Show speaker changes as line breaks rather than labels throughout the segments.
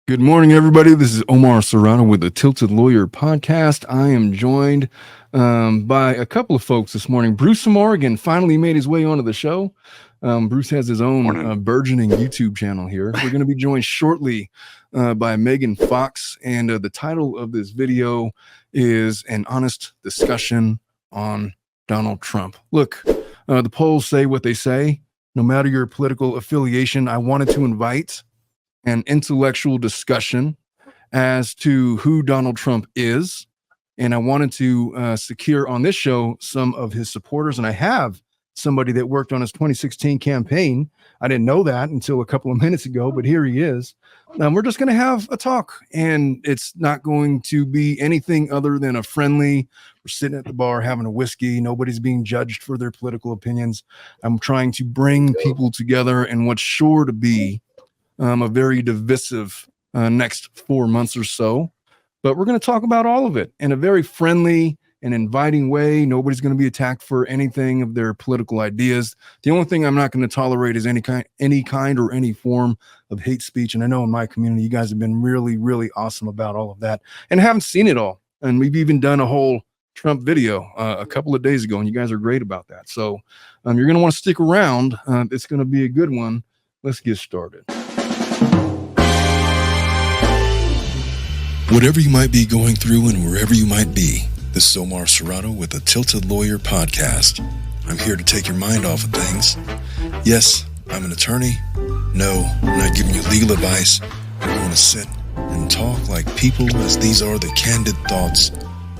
Good morning, everybody. This is Omar Serrano with the Tilted Lawyer podcast. I am joined by a couple of folks this morning. Bruce from Oregon finally made his way onto the show. Bruce has his own burgeoning YouTube channel here. We're going to be joined shortly by Megan Fox, and the title of this video is An Honest Discussion on Donald Trump. Look, the polls say what they say. No matter your political affiliation, I wanted to invite an intellectual discussion as to who Donald Trump is. And I wanted to secure on this show some of his supporters. And I have somebody that worked on his 2016 campaign. I didn't know that until a couple of minutes ago, but here he is. We're just going to have a talk, and it's not going to be anything other than a friendly, we're sitting at the bar having a whiskey. Nobody's being judged for their political opinions. I'm trying to bring people together in what's sure to be a very divisive next 4 months or so. But we're going to talk about all of it in a very friendly and inviting way. Nobody's going to be attacked for anything of their political ideas. The only thing I'm not going to tolerate is any kind or any form of hate speech. And I know in my community, you guys have been really, really awesome about all of that, and haven't seen it all. And we've even done a whole Trump video a couple of days ago, and you guys are great about that. So you're going to want to stick around. It's going to be a good one. Let's get started.
Whatever you might be going through and wherever you might be, this is Omar Serrano with the Tilted Lawyer podcast. I'm here to take your mind off of things. Yes, I'm an attorney. No, I'm not giving you legal advice. We're going to sit and talk like people, as these are the candid thoughts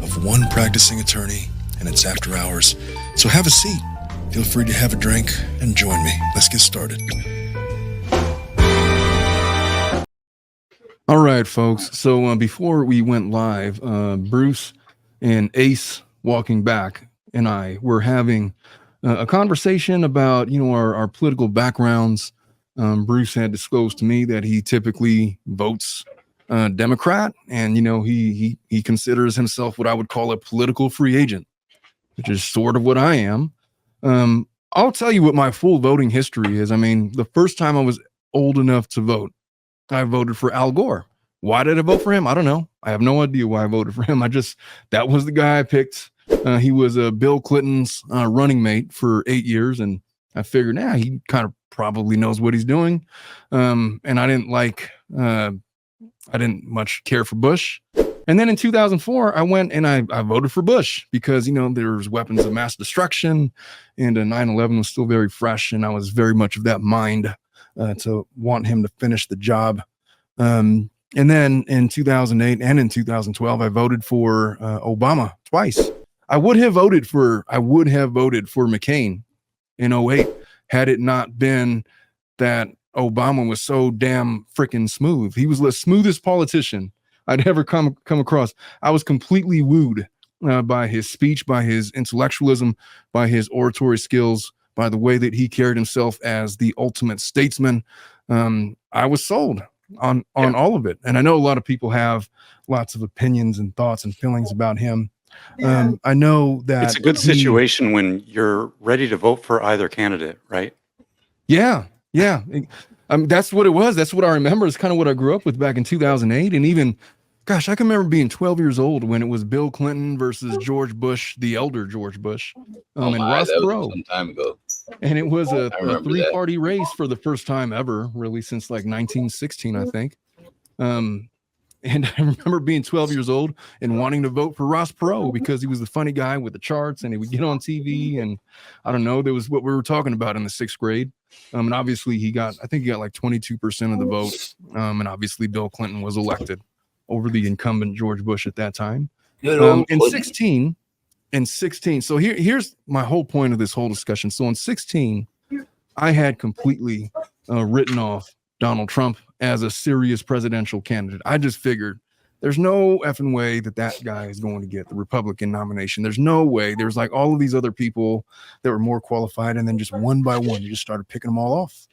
of one practicing attorney, and it's after hours. So have a seat. Feel free to have a drink and join me. Let's get started.
All right, folks. So before we went live, Bruce and Ace walking back and I were having a conversation about, our political backgrounds. Bruce had disclosed to me that he typically votes Democrat, and, he considers himself what I would call a political free agent, which is sort of what I am. I'll tell you what my full voting history is. I mean, the first time I was old enough to vote, I voted for Al Gore. Why did I vote for him? I don't know. I have no idea why I voted for him. That was the guy I picked. He was Bill Clinton's running mate for 8 years. And I figured, he kind of probably knows what he's doing. And I didn't much care for Bush. And then in 2004, I went and I voted for Bush because, there was weapons of mass destruction, and 9/11 was still very fresh. And I was very much of that mind to want him to finish the job. And then in 2008 and in 2012, I voted for Obama twice. I would have voted for McCain in 08 had it not been that Obama was so damn freaking smooth. He was the smoothest politician I'd ever come across. I was completely wooed by his speech, by his intellectualism, by his oratory skills, by the way that he carried himself as the ultimate statesman. I was sold on all of it. And I know a lot of people have lots of opinions and thoughts and feelings about him. I know that
it's a good situation when you're ready to vote for either candidate, right?
Yeah. That's what it was. That's what I remember. It's kind of what I grew up with back in 2008. And even, gosh, I can remember being 12 years old when it was Bill Clinton versus George Bush, the elder George Bush, and Ross Perot.
Some time ago.
And it was a three-party race for the first time ever, really, since like 1916, I think. And I remember being 12 years old and wanting to vote for Ross Perot because he was the funny guy with the charts, and he would get on TV. And I don't know, there was what we were talking about in the 6th grade. And obviously he got like 22% of the vote. And obviously Bill Clinton was elected over the incumbent George Bush at that time. In 16. So here's my whole point of this whole discussion. So in 16, I had completely written off Donald Trump as a serious presidential candidate. I just figured there's no effing way that guy is going to get the Republican nomination. There's no way. There's like all of these other people that were more qualified. And then just one by one, you just started picking them all off.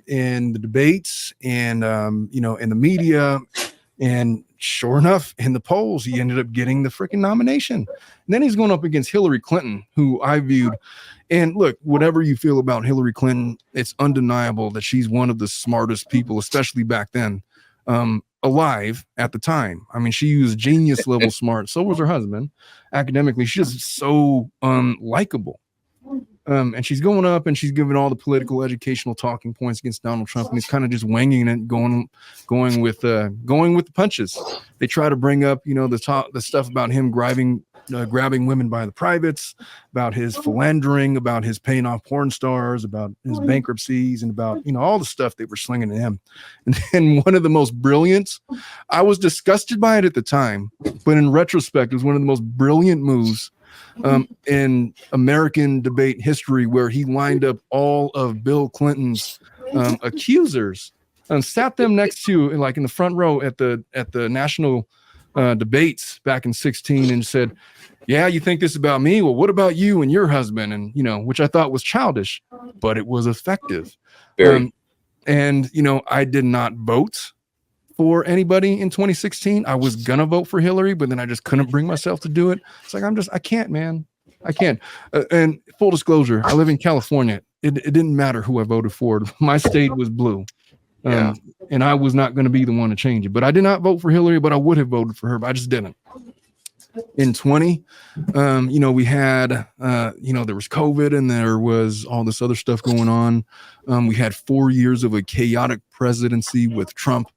In the debates and, in the media. And sure enough, in the polls, he ended up getting the freaking nomination. And then he's going up against Hillary Clinton, who I viewed. And look, whatever you feel about Hillary Clinton, it's undeniable that she's one of the smartest people, especially back then, alive at the time. I mean, she was genius level smart. So was her husband. Academically, she's just so unlikable. And she's going up and she's giving all the political educational talking points against Donald Trump, and he's kind of just winging it, going with the punches. They try to bring up, the stuff about him grabbing women by the privates, about his philandering, about his paying off porn stars, about his bankruptcies, and about, all the stuff they were slinging at him. And then one of the most brilliant, I was disgusted by it at the time, but in retrospect, it was one of the most brilliant moves in American debate history, where he lined up all of Bill Clinton's accusers and sat them next to, like, in the front row at the national debates back in 2016, and said, yeah, you think this about me? Well, what about you and your husband? And, which I thought was childish, but it was effective.
Very.
And, I did not vote for anybody in 2016. I was gonna vote for Hillary, but then I just couldn't bring myself to do it. It's like, I can't, man. I can't. And full disclosure, I live in California. It didn't matter who I voted for. My state was blue. And I was not going to be the one to change it. But I did not vote for Hillary, but I would have voted for her, but I just didn't. In 20, we had, there was COVID and there was all this other stuff going on. We had 4 years of a chaotic presidency with Trump.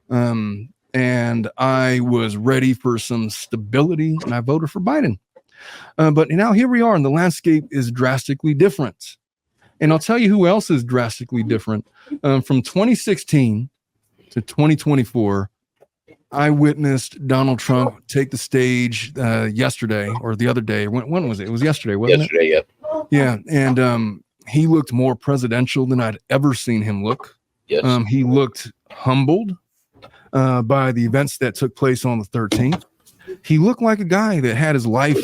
And I was ready for some stability, and I voted for Biden. But now here we are, and the landscape is drastically different. And I'll tell you who else is drastically different. From 2016 to 2024, I witnessed Donald Trump take the stage yesterday or the other day. When was it? It was yesterday, wasn't it?
Yesterday,
yeah. Yeah, and he looked more presidential than I'd ever seen him look.
Yes.
He looked humbled by the events that took place on the 13th. He looked like a guy that had his life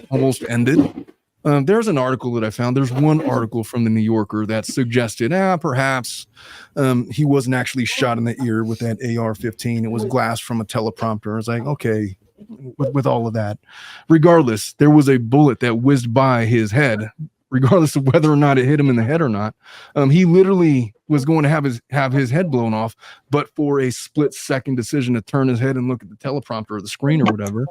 almost ended. There's an article that I found. There's one article from the New Yorker that suggested, perhaps he wasn't actually shot in the ear with that AR-15. It was glass from a teleprompter. I was like, okay, with all of that. Regardless, there was a bullet that whizzed by his head, regardless of whether or not it hit him in the head or not. He literally was going to have his head blown off, but for a split-second decision to turn his head and look at the teleprompter or the screen or whatever.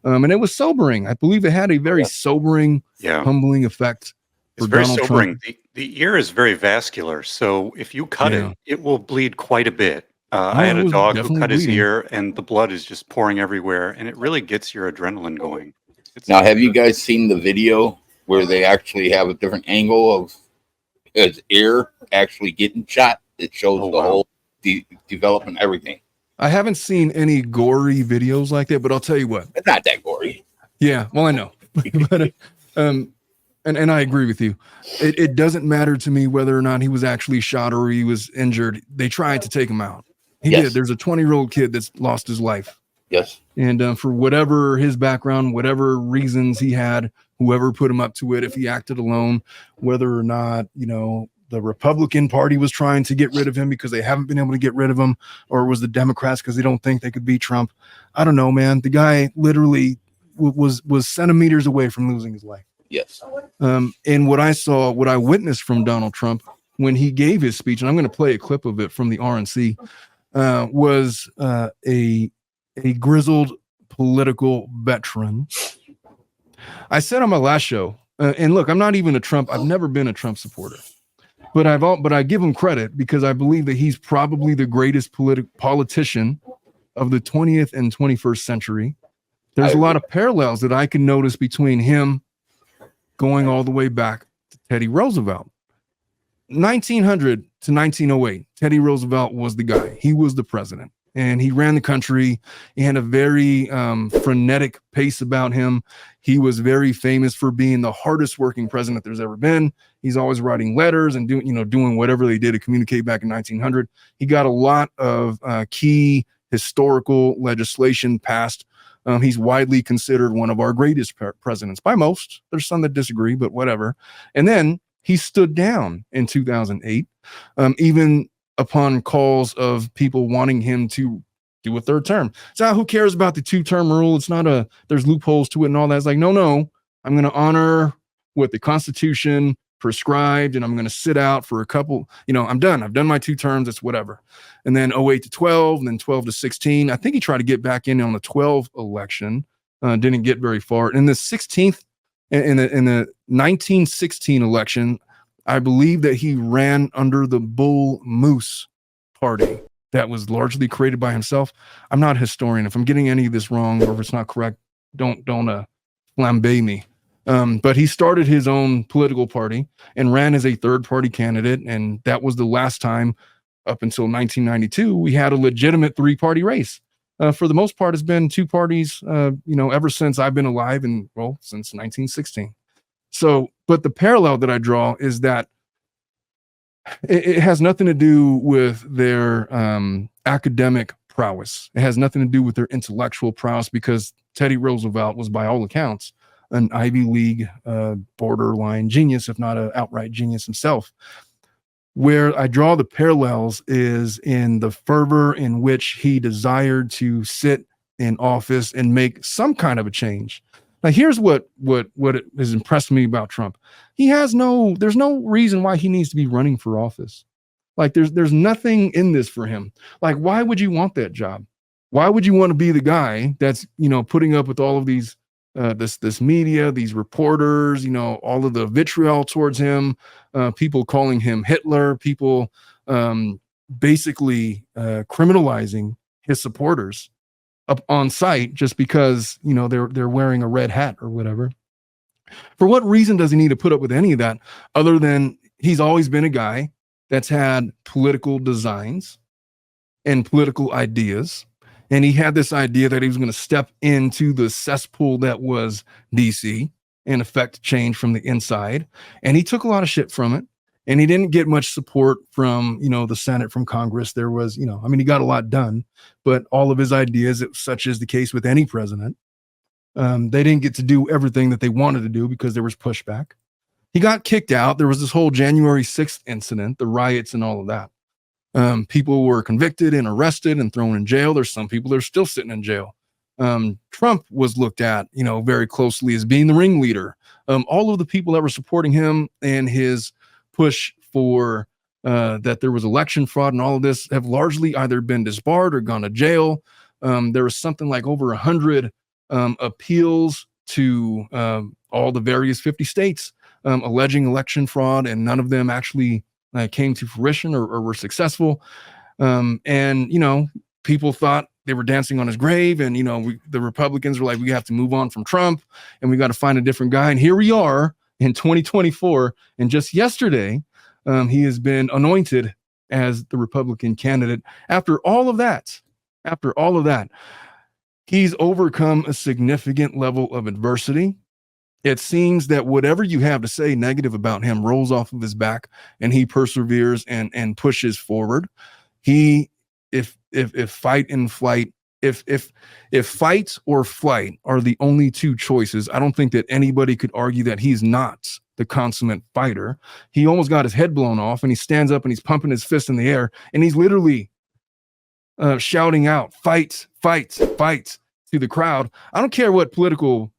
And it was sobering. I believe it had a very sobering, humbling effect.
It's very sobering. The ear is very vascular, so if you cut it, it will bleed quite a bit. I had a dog who cut his ear, and the blood is just pouring everywhere, and it really gets your adrenaline going.
Now, have you guys seen the video where they actually have a different angle of his ear actually getting shot? It shows the whole development, everything.
I haven't seen any gory videos like that, but I'll tell you what.
It's not that gory.
Yeah, well, I know. But, and I agree with you. It doesn't matter to me whether or not he was actually shot or he was injured. They tried to take him out. He did. There's a 20-year-old kid that's lost his life.
Yes.
And for whatever his background, whatever reasons he had, whoever put him up to it, if he acted alone, whether or not, the Republican Party was trying to get rid of him because they haven't been able to get rid of him, or it was the Democrats because they don't think they could beat Trump. I don't know, man. The guy literally was centimeters away from losing his life.
Yes.
And what I witnessed from Donald Trump when he gave his speech, and I'm going to play a clip of it from the RNC, was a grizzled political veteran. I said on my last show, and look, I'm not even I've never been a Trump supporter, but I give him credit because I believe that he's probably the greatest politician of the 20th and 21st century. There's a lot of parallels that I can notice between him going all the way back to Teddy Roosevelt. 1900 to 1908, Teddy Roosevelt was the guy. He was the president. And he ran the country. He had a very frenetic pace about him. He was very famous for being the hardest working president there's ever been. He's always writing letters and doing whatever they did to communicate back in 1900. He got a lot of key historical legislation passed. He's widely considered one of our greatest presidents by most. There's some that disagree, but whatever. And then he stood down in 2008, even upon calls of people wanting him to do a third term. So who cares about the 2-term rule? It's not there's loopholes to it and all that. It's like, no, I'm going to honor what the Constitution prescribed, and I'm going to sit out for a couple, I'm done. I've done my 2 terms. It's whatever. And then 08 to 12, and then 12 to 16. I think he tried to get back in on the 12 election. Didn't get very far. In the 16th, in the 1916 election, I believe that he ran under the Bull Moose Party that was largely created by himself. I'm not a historian. If I'm getting any of this wrong or if it's not correct, don't flambe me. But he started his own political party and ran as a third party candidate. And that was the last time up until 1992, we had a legitimate 3-party race. For the most part, it's been 2 parties, ever since I've been alive and since 1916. So, but the parallel that I draw is that it has nothing to do with their academic prowess. It has nothing to do with their intellectual prowess, because Teddy Roosevelt was, by all accounts, an Ivy League borderline genius, if not an outright genius himself. Where I draw the parallels is in the fervor in which he desired to sit in office and make some kind of a change. Now, here's what has impressed me about Trump. There's no reason why he needs to be running for office. Like there's nothing in this for him. Like, why would you want that job? Why would you want to be the guy that's, putting up with all of these, this media, these reporters, all of the vitriol towards him, people calling him Hitler, people basically criminalizing his supporters up on site just because, they're wearing a red hat or whatever. For what reason does he need to put up with any of that other than he's always been a guy that's had political designs and political ideas? And he had this idea that he was going to step into the cesspool that was DC and affect change from the inside. And he took a lot of shit from it. And he didn't get much support from, the Senate, from Congress. There was, he got a lot done, but all of his ideas, such as the case with any president, they didn't get to do everything that they wanted to do because there was pushback. He got kicked out. There was this whole January 6th incident, the riots and all of that. People were convicted and arrested and thrown in jail. There's some people that are still sitting in jail. Trump was looked at, very closely as being the ringleader. All of the people that were supporting him and his push for that there was election fraud and all of this have largely either been disbarred or gone to jail. There was something like over 100 appeals to all the various 50 states alleging election fraud, and none of them actually came to fruition or were successful. And, people thought they were dancing on his grave, and, the Republicans were like, we have to move on from Trump and we got to find a different guy. And here we are in 2024. And just yesterday, he has been anointed as the Republican candidate. After all of that, he's overcome a significant level of adversity. It seems that whatever you have to say negative about him rolls off of his back, and he perseveres and pushes forward. If fight and flight, if fight or flight are the only 2 choices, I don't think that anybody could argue that he's not the consummate fighter. He almost got his head blown off, and he stands up and he's pumping his fist in the air, and he's literally shouting out, fight, fight, fight to the crowd. I don't care what political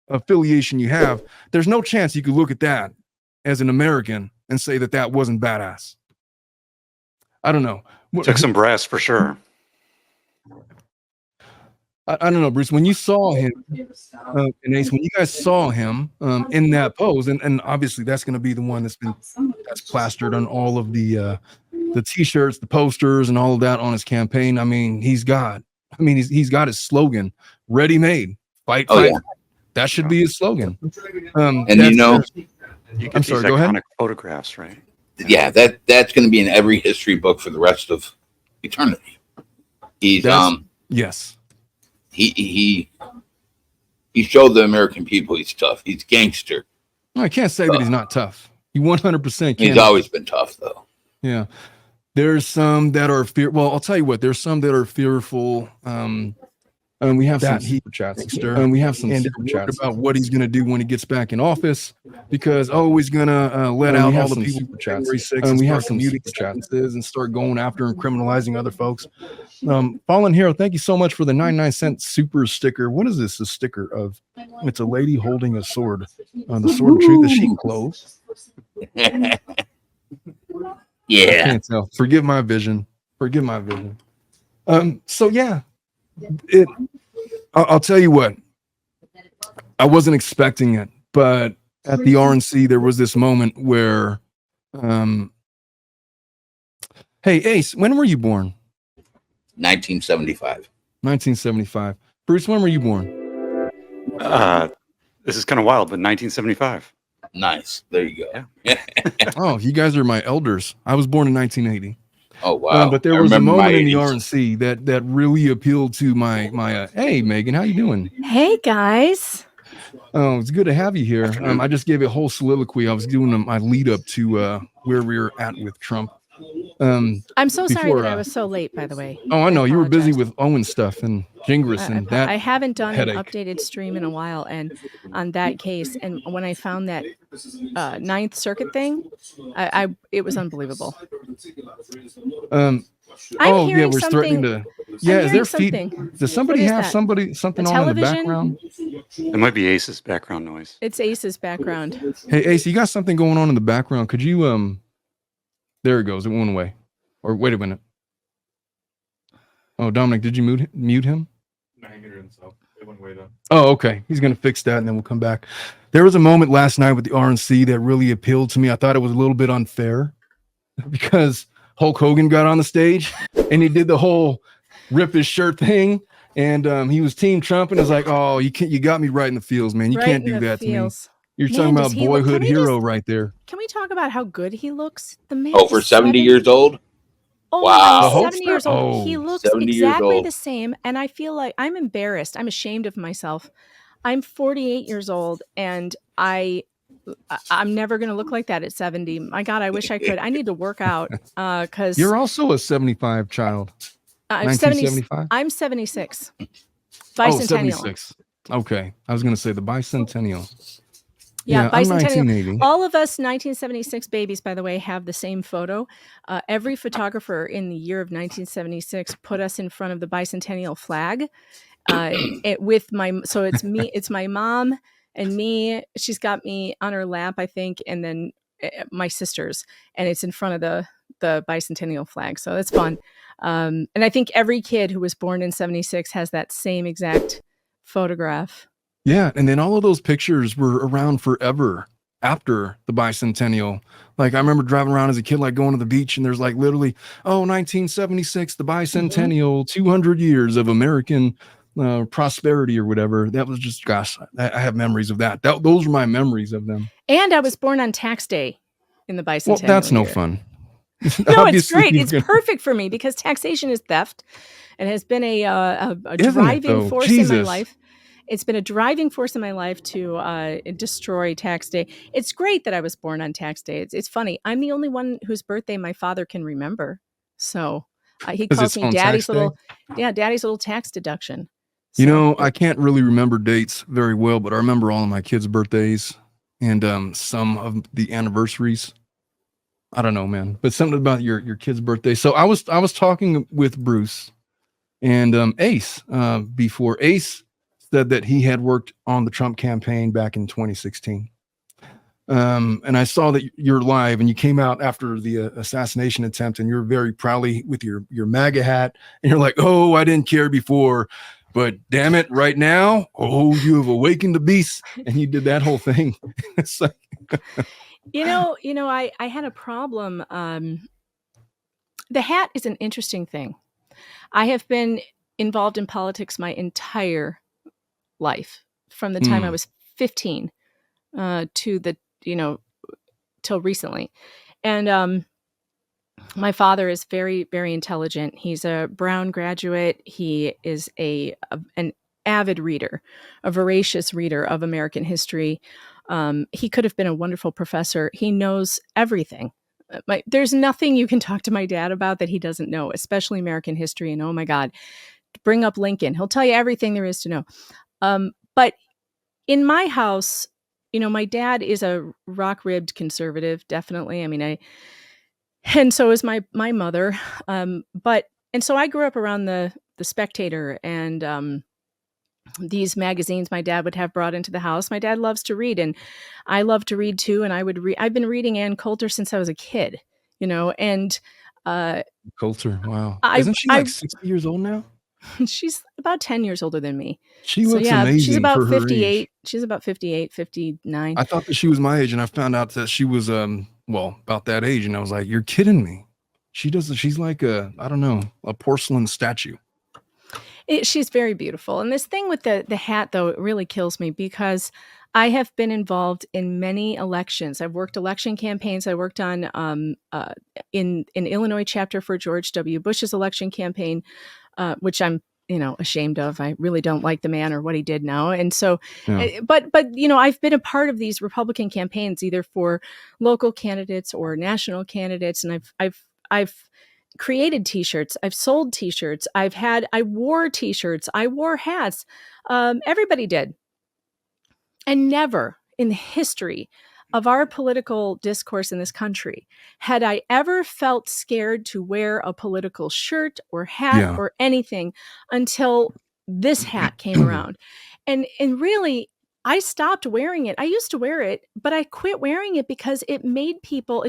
affiliation you have. There's no chance you could look at that as an American and say that that wasn't badass. I don't know.
Took some brass for sure.
I don't know, Bruce, when you saw him, and Ace, when you guys saw him in that pose, and obviously that's going to be the one that's plastered on all of the t-shirts, the posters, and all of that on his campaign. I mean, he's got his slogan ready made. Fight, fight. Yeah. That should be his slogan.
And you get these iconic photographs, right?
Yeah, that's going to be in every history book for the rest of eternity.
Yes.
He showed the American people he's tough. He's gangster.
No, I can't say that he's not tough. He 100% can.
He's always been tough, though.
Yeah. There's some that are well, I'll tell you what, there's some that are fearful. And we have some super chats, and we have some super chats about what he's going to do when he gets back in office, because he's going to let out all the people for January 6th, and we have some super chats and start going after and criminalizing other folks. Fallen Hero, thank you so much for the 99-cent super sticker. What is this? A sticker of? It's a lady holding a sword. The sword of truth. Is she clothed?
Yeah.
I can't tell. Forgive my vision. So yeah, I'll tell you what. I wasn't expecting it, but at the RNC there was this moment where, hey Ace, when were you born?
1975.
1975. Bruce, when were you born?
This is kind of wild, but 1975.
Nice. There you go.
Yeah.
Oh, you guys are my elders. I was born in 1980.
Oh wow!
But there was a moment in the RNC that really appealed to my hey Megan, how you doing?
Hey guys.
Oh, it's good to have you here. I just gave a whole soliloquy. I was doing my lead up to where we were at with Trump.
I'm so sorry that I was so late, by the way.
Oh, I know. You were busy with Owen stuff and Gingras and that.
I haven't done
headache.
An updated stream in a while, and on that case, and when I found that Ninth Circuit thing, it was unbelievable.
We're starting to. Yeah, is there feet? Does somebody have something on in the background?
It might be Ace's background noise.
It's Ace's background.
Hey Ace, you got something going on in the background? Could you There it goes. It went away. Or wait a minute. Oh, Dominic, did you mute him?
No, he muted himself. It went away though.
Oh, okay. He's going to fix that and then we'll come back. There was a moment last night with the RNC that really appealed to me. I thought it was a little bit unfair because Hulk Hogan got on the stage and he did the whole rip his shirt thing. And he was Team Trump and was like, oh, you got me right in the feels, man. You can't do that to me. You're talking about boyhood hero right there.
Can we talk about how good he looks? The man
over 70 years old.
Oh,
wow.
70 years old. He looks exactly the same. And I feel like I'm embarrassed. I'm ashamed of myself. I'm 48 years old and I'm never going to look like that at 70. My God, I wish I could. I need to work out because
you're also a 75 child. 1975?
I'm 76.
Bicentennial. Oh, 76. Okay. I was going to say the bicentennial.
Yeah,
bicentennial.
All of us 1976 babies, by the way, have the same photo. Every photographer in the year of 1976 put us in front of the bicentennial flag. It's me, it's my mom and me. She's got me on her lap, I think, and then my sisters, and it's in front of the bicentennial flag. So that's fun. And I think every kid who was born in 76 has that same exact photograph.
Yeah, and then all of those pictures were around forever after the bicentennial. Like I remember driving around as a kid, like going to the beach, and there's like literally, 1976, the bicentennial, 200 years of American prosperity or whatever. That was just, gosh, I have memories of that. Those were my memories of them.
And I was born on tax day in the bicentennial.
Well, that's no fun.
No, it's great. It's perfect for me because taxation is theft and has been a driving force in my life. It's been a driving force in my life to destroy tax day. It's great that I was born on tax day. It's funny. I'm the only one whose birthday my father can remember. So he calls me daddy's little tax deduction. So,
you know, I can't really remember dates very well, but I remember all of my kids' birthdays and some of the anniversaries. I don't know, man, but something about your kid's birthday. So I was talking with Bruce and Ace before. Ace said that he had worked on the Trump campaign back in 2016. And I saw that you're live and you came out after the assassination attempt and you're very proudly with your MAGA hat. And you're like, oh, I didn't care before, but damn it, right now, oh, you have awakened the beast. And you did that whole thing. It's like,
I had a problem. The hat is an interesting thing. I have been involved in politics my entire life from the time I was 15 to till recently. And my father is very, very intelligent. He's a Brown graduate. He is an avid reader, a voracious reader of American history. He could have been a wonderful professor. He knows everything. There's nothing you can talk to my dad about that he doesn't know, especially American history. And oh my God, bring up Lincoln. He'll tell you everything there is to know. But in my house, my dad is a rock-ribbed conservative, definitely. I mean, and so is my mother. And so I grew up around the Spectator and these magazines my dad would have brought into the house. My dad loves to read, and I love to read too. And I would read. I've been reading Ann Coulter since I was a kid, and
Coulter, wow.
I
Isn't she like 60 years old now?
she's about 10 years older than me.
She looks amazing.
She's about
for her
58.
age.
She's about 58, 59.
I thought that she was my age, and I found out that she was about that age, and I was like, "You're kidding me." She's like a porcelain statue.
She's very beautiful. And this thing with the hat, though, it really kills me because I have been involved in many elections. I've worked election campaigns. I worked on in Illinois chapter for George W. Bush's election campaign, which I'm ashamed of. I really don't like the man or what he did now. And so, but I've been a part of these Republican campaigns, either for local candidates or national candidates, and I've created t-shirts, I've sold t-shirts, I wore t-shirts, I wore hats. Everybody did. And never in the history of our political discourse in this country had I ever felt scared to wear a political shirt or hat or anything until this hat came around. And really, I stopped wearing it. I used to wear it, but I quit wearing it because it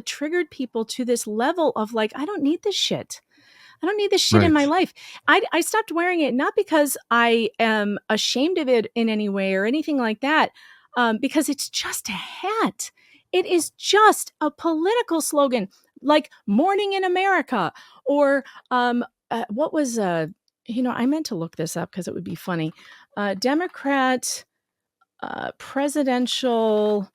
triggered people to this level of like, I don't need this shit. I don't need this shit in my life. I stopped wearing it, not because I am ashamed of it in any way or anything like that, because it's just a hat. It is just a political slogan, like Morning in America, or what was, I meant to look this up because it would be funny. Democrat presidential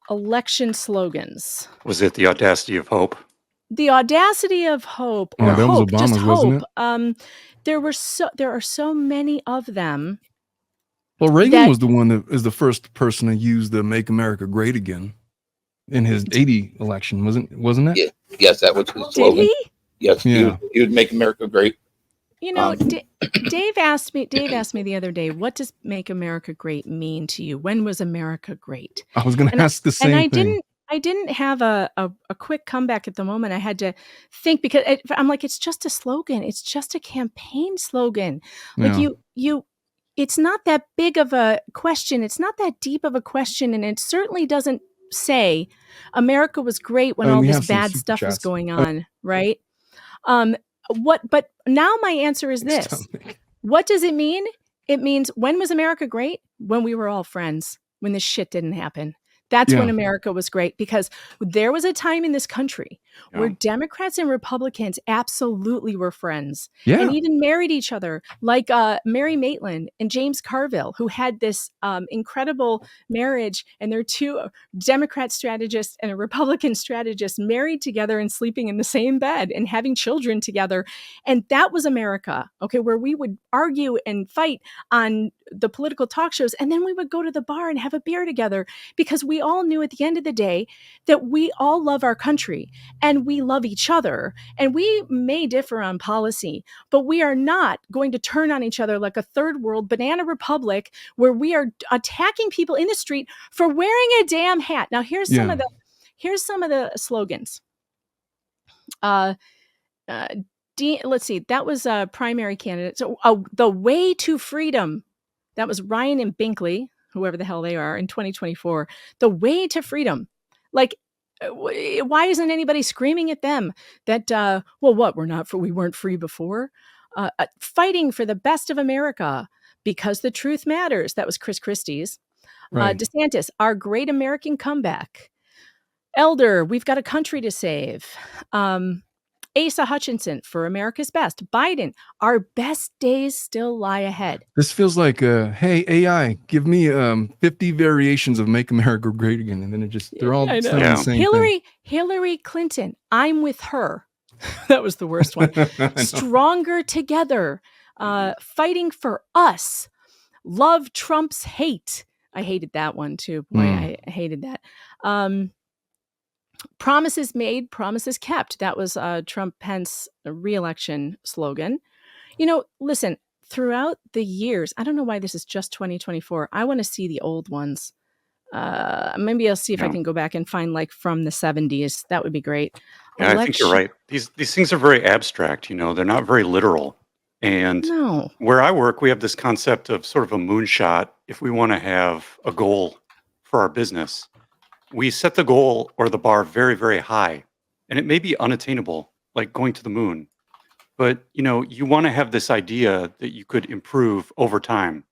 election slogans.
Was it the audacity of hope?
The audacity of hope, or
that
hope,
was Obama's,
just
wasn't
hope. There are so many of them.
Well, Reagan was the one that is the first person to use the "Make America Great Again" in his 80 election, wasn't it?
Yeah. Yes, that was his slogan.
Did he?
Yes, he would make America great.
Dave asked me the other day, what does "Make America Great" mean to you? When was America great?
I was going to ask the same thing.
I didn't have a quick comeback at the moment. I had to think because I'm like, it's just a slogan. It's just a campaign slogan. Like it's not that big of a question. It's not that deep of a question. And it certainly doesn't say America was great when all this bad stuff was going on. Right. But now my answer is this. What does it mean? It means, when was America great? When we were all friends, when this shit didn't happen. That's when America was great, because there was a time in this country where Democrats and Republicans absolutely were friends and even married each other, like Mary Maitland and James Carville, who had this incredible marriage, and they're two Democrat strategists and a Republican strategist married together and sleeping in the same bed and having children together. And that was America, where we would argue and fight on the political talk shows, and then we would go to the bar and have a beer together, because we all knew at the end of the day that we all love our country and we love each other, and we may differ on policy, but we are not going to turn on each other like a third world banana republic where we are attacking people in the street for wearing a damn hat. Now here's some of the slogans. Let's see, that was a primary candidate. So the way to freedom. That was Ryan and Binkley, whoever the hell they are, in 2024. The way to freedom. Like, why isn't anybody screaming at them that, we weren't free before? Fighting for the best of America because the truth matters. That was Chris Christie's. Right. DeSantis, our great American comeback. Elder, we've got a country to save. Asa Hutchinson, for America's best. Biden, our best days still lie ahead.
This feels like, hey, AI, give me 50 variations of "Make America Great Again." And then they're all the same thing.
Hillary Clinton, I'm with her. That was the worst one. Stronger together. Fighting for us. Love Trump's hate. I hated that one too. Boy, I hated that. Promises made, promises kept. That was Trump-Pence re-election slogan. Listen, throughout the years, I don't know why this is just 2024. I want to see the old ones. Maybe I'll see if I can go back and find like from the 70s. That would be great.
Yeah, I think you're right. These things are very abstract. They're not very literal. And
No.
where I work, we have this concept of sort of a moonshot. If we want to have a goal for our business, we set the goal or the bar very, very high. And it may be unattainable, like going to the moon. But, you want to have this idea that you could improve over time.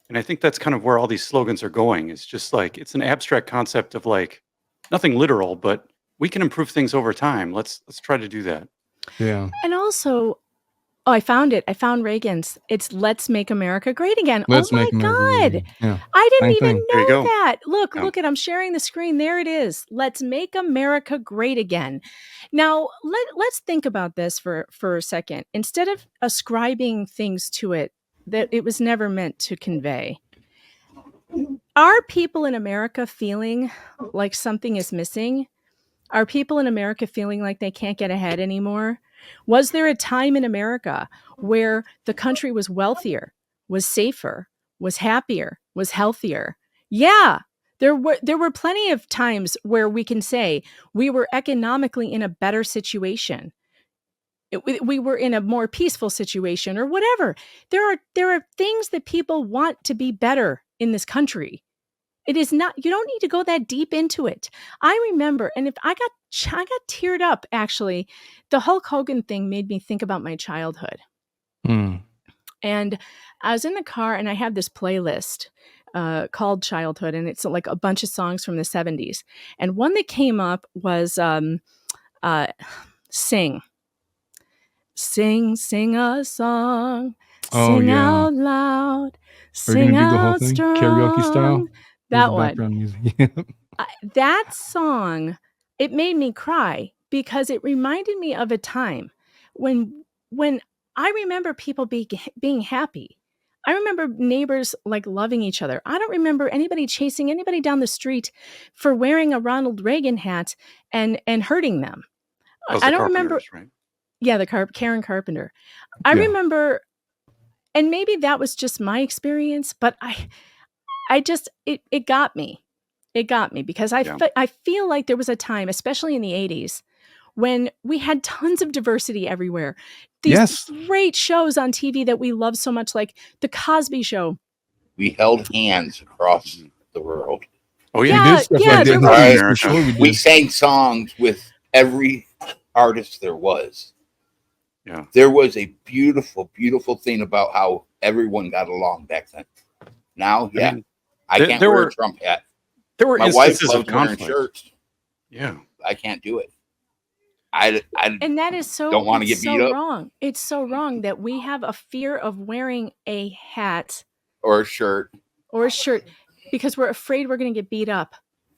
And I think that's kind of where all these slogans are going. It's just like, it's an abstract concept of like nothing literal, but we can improve things over time. Let's try to do that.
Yeah.
And also, I found it. I found Reagan's. It's "Let's Make America Great Again."
Let's
oh my
make America great
God.
again. Yeah.
I didn't
Same
even
thing.
There you
know
go.
that. Look,
Yeah.
look at, I'm sharing the screen. There it is. Let's make America great again. Now, let's think about this for a second. Instead of ascribing things to it that it was never meant to convey, are people in America feeling like something is missing? Are people in America feeling like they can't get ahead anymore? Was there a time in America where the country was wealthier, was safer, was happier, was healthier? Yeah, there were plenty of times where we can say we were economically in a better situation. We were in a more peaceful situation or whatever. There are things that people want to be better in this country. It is not, you don't need to go that deep into it. I remember, and if I got teared up, actually. The Hulk Hogan thing made me think about my childhood.
Mm.
And I was in the car and I had this playlist called Childhood, and it's like a bunch of songs from the 70s. And one that came up was Sing. Sing, sing a song,
Oh,
sing
yeah.
out loud,
Are you
sing
gonna do the whole
out
thing?
strong.
Karaoke style? There's
That
the
one.
background music.
That song, it made me cry because it reminded me of a time when I remember people being happy. I remember neighbors like loving each other. I don't remember anybody chasing anybody down the street for wearing a Ronald Reagan hat and hurting them.
Those
I
are
don't remember.
Carpenters, right?
Yeah, Karen Carpenter. I
Yeah.
remember, and maybe that was just my experience, but I just, it got me. It got me because
Yeah.
I feel like there was a time, especially in the 80s, when we had tons of diversity everywhere. These
Yes.
great shows on TV that we love so much, like The Cosby Show.
We held hands across the world.
Oh
We
yeah.
did stuff
yeah,
like
there
that.
was-
Right. For
America.
sure we
We
did.
sang songs with every artist there was.
Yeah.
There was a beautiful, beautiful thing about how everyone got along back then. Now, yeah,
mean,
I
there-
can't
there
wear
were
a Trump hat.
There were
My wife
instances of
loves wearing
conflict.
shirts.
Yeah.
I can't do it. I
And that is so
Don't wanna
it's
get beat up.
wrong. It's so wrong that we have a fear of wearing a hat
or a shirt.
or a shirt because we're afraid we're going to get beat up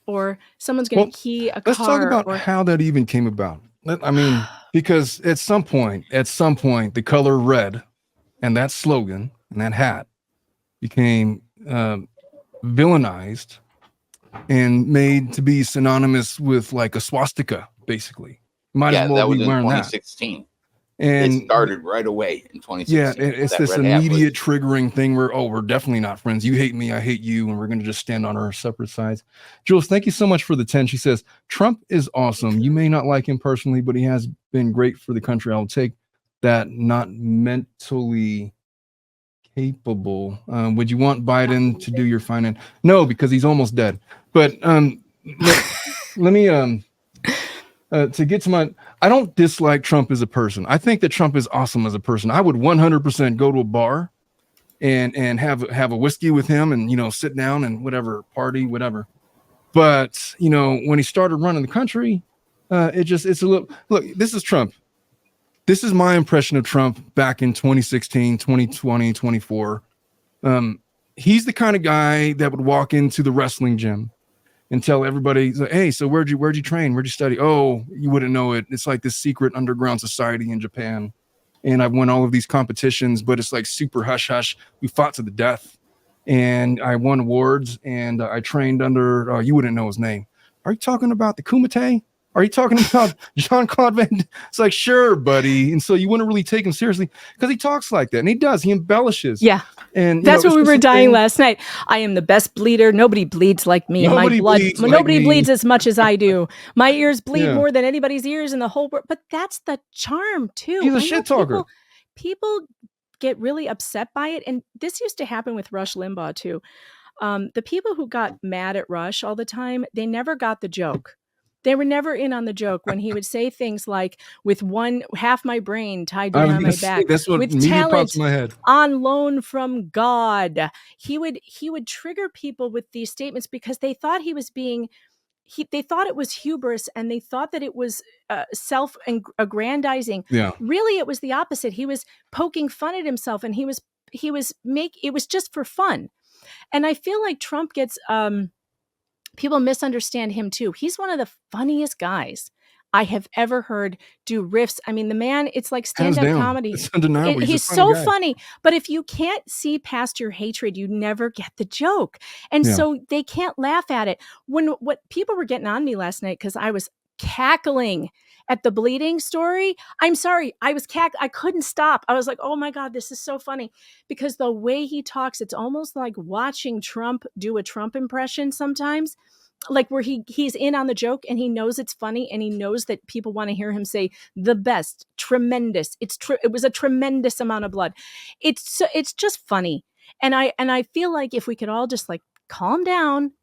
or someone's going
Well,
to key a car.
Let's talk about
or,
how that even came about. I mean, because at some point, the color red and that slogan and that hat became villainized and made to be synonymous with like a swastika, basically. Might
Yeah,
as
that
well
was
be
in
wearing that.
2016.
And
It started right away in 2016.
yeah, it's
That
this
red hat was-
immediate triggering thing where, oh, we're definitely not friends. You hate me, I hate you, and we're going to just stand on our separate sides. Jules, thank you so much for the 10. She says, Trump is awesome. You may not like him personally, but he has been great for the country. I'll take that. Not mentally capable. Would you want Biden to do your finance? No, because he's almost dead. But let me to get to my, I don't dislike Trump as a person. I think that Trump is awesome as a person. I would 100% go to a bar and have a whiskey with him and, sit down and whatever, party, whatever. But, when he started running the country, it's a little, look, this is Trump. This is my impression of Trump back in 2016, 2020, 24. He's the kind of guy that would walk into the wrestling gym and tell everybody, hey, so where'd you train? Where'd you study? Oh, you wouldn't know it. It's like this secret underground society in Japan. And I've won all of these competitions, but it's like super hush hush. We fought to the death and I won awards and I trained under, you wouldn't know his name. Are you talking about the Kumite? Are you talking about Jean-Claude Van Damme? It's like, sure, buddy. And so you wouldn't really take him seriously because he talks like that. And he does. He embellishes.
Yeah.
And
that's what we
it's
were
just a
dying
thing.
last night. I am the best bleeder. Nobody bleeds like me.
Nobody
My blood,
bleeds like
nobody
me.
bleeds as much as I do. My ears bleed
Yeah.
more than anybody's ears in the whole world. But that's the charm too.
He's a
I know
shit talker.
people get really upset by it. And this used to happen with Rush Limbaugh too. The people who got mad at Rush all the time, they never got the joke. They were never in on the joke when he would say things like, with half my brain tied behind my back,
that's what
with
immediately
talent
pops in my head.
on loan from God. He would trigger people with these statements because they thought he was being, they thought it was hubris, and they thought that it was self-aggrandizing.
Yeah.
Really, it was the opposite. He was poking fun at himself, and it was just for fun. And I feel like Trump gets, people misunderstand him too. He's one of the funniest guys I have ever heard do riffs. I mean, the man, it's like stand-up comedy.
It's undeniable.
He's so funny. But if you can't see past your hatred, you never get the joke. And so they can't laugh at it. What people were getting on me last night, because I was cackling at the bleeding story. I'm sorry. I couldn't stop. I was like, oh my God, this is so funny. Because the way he talks, it's almost like watching Trump do a Trump impression sometimes. Like where he's in on the joke, and he knows it's funny, and he knows that people want to hear him say the best, tremendous. It was a tremendous amount of blood. It's just funny. And I feel like if we could all just like calm down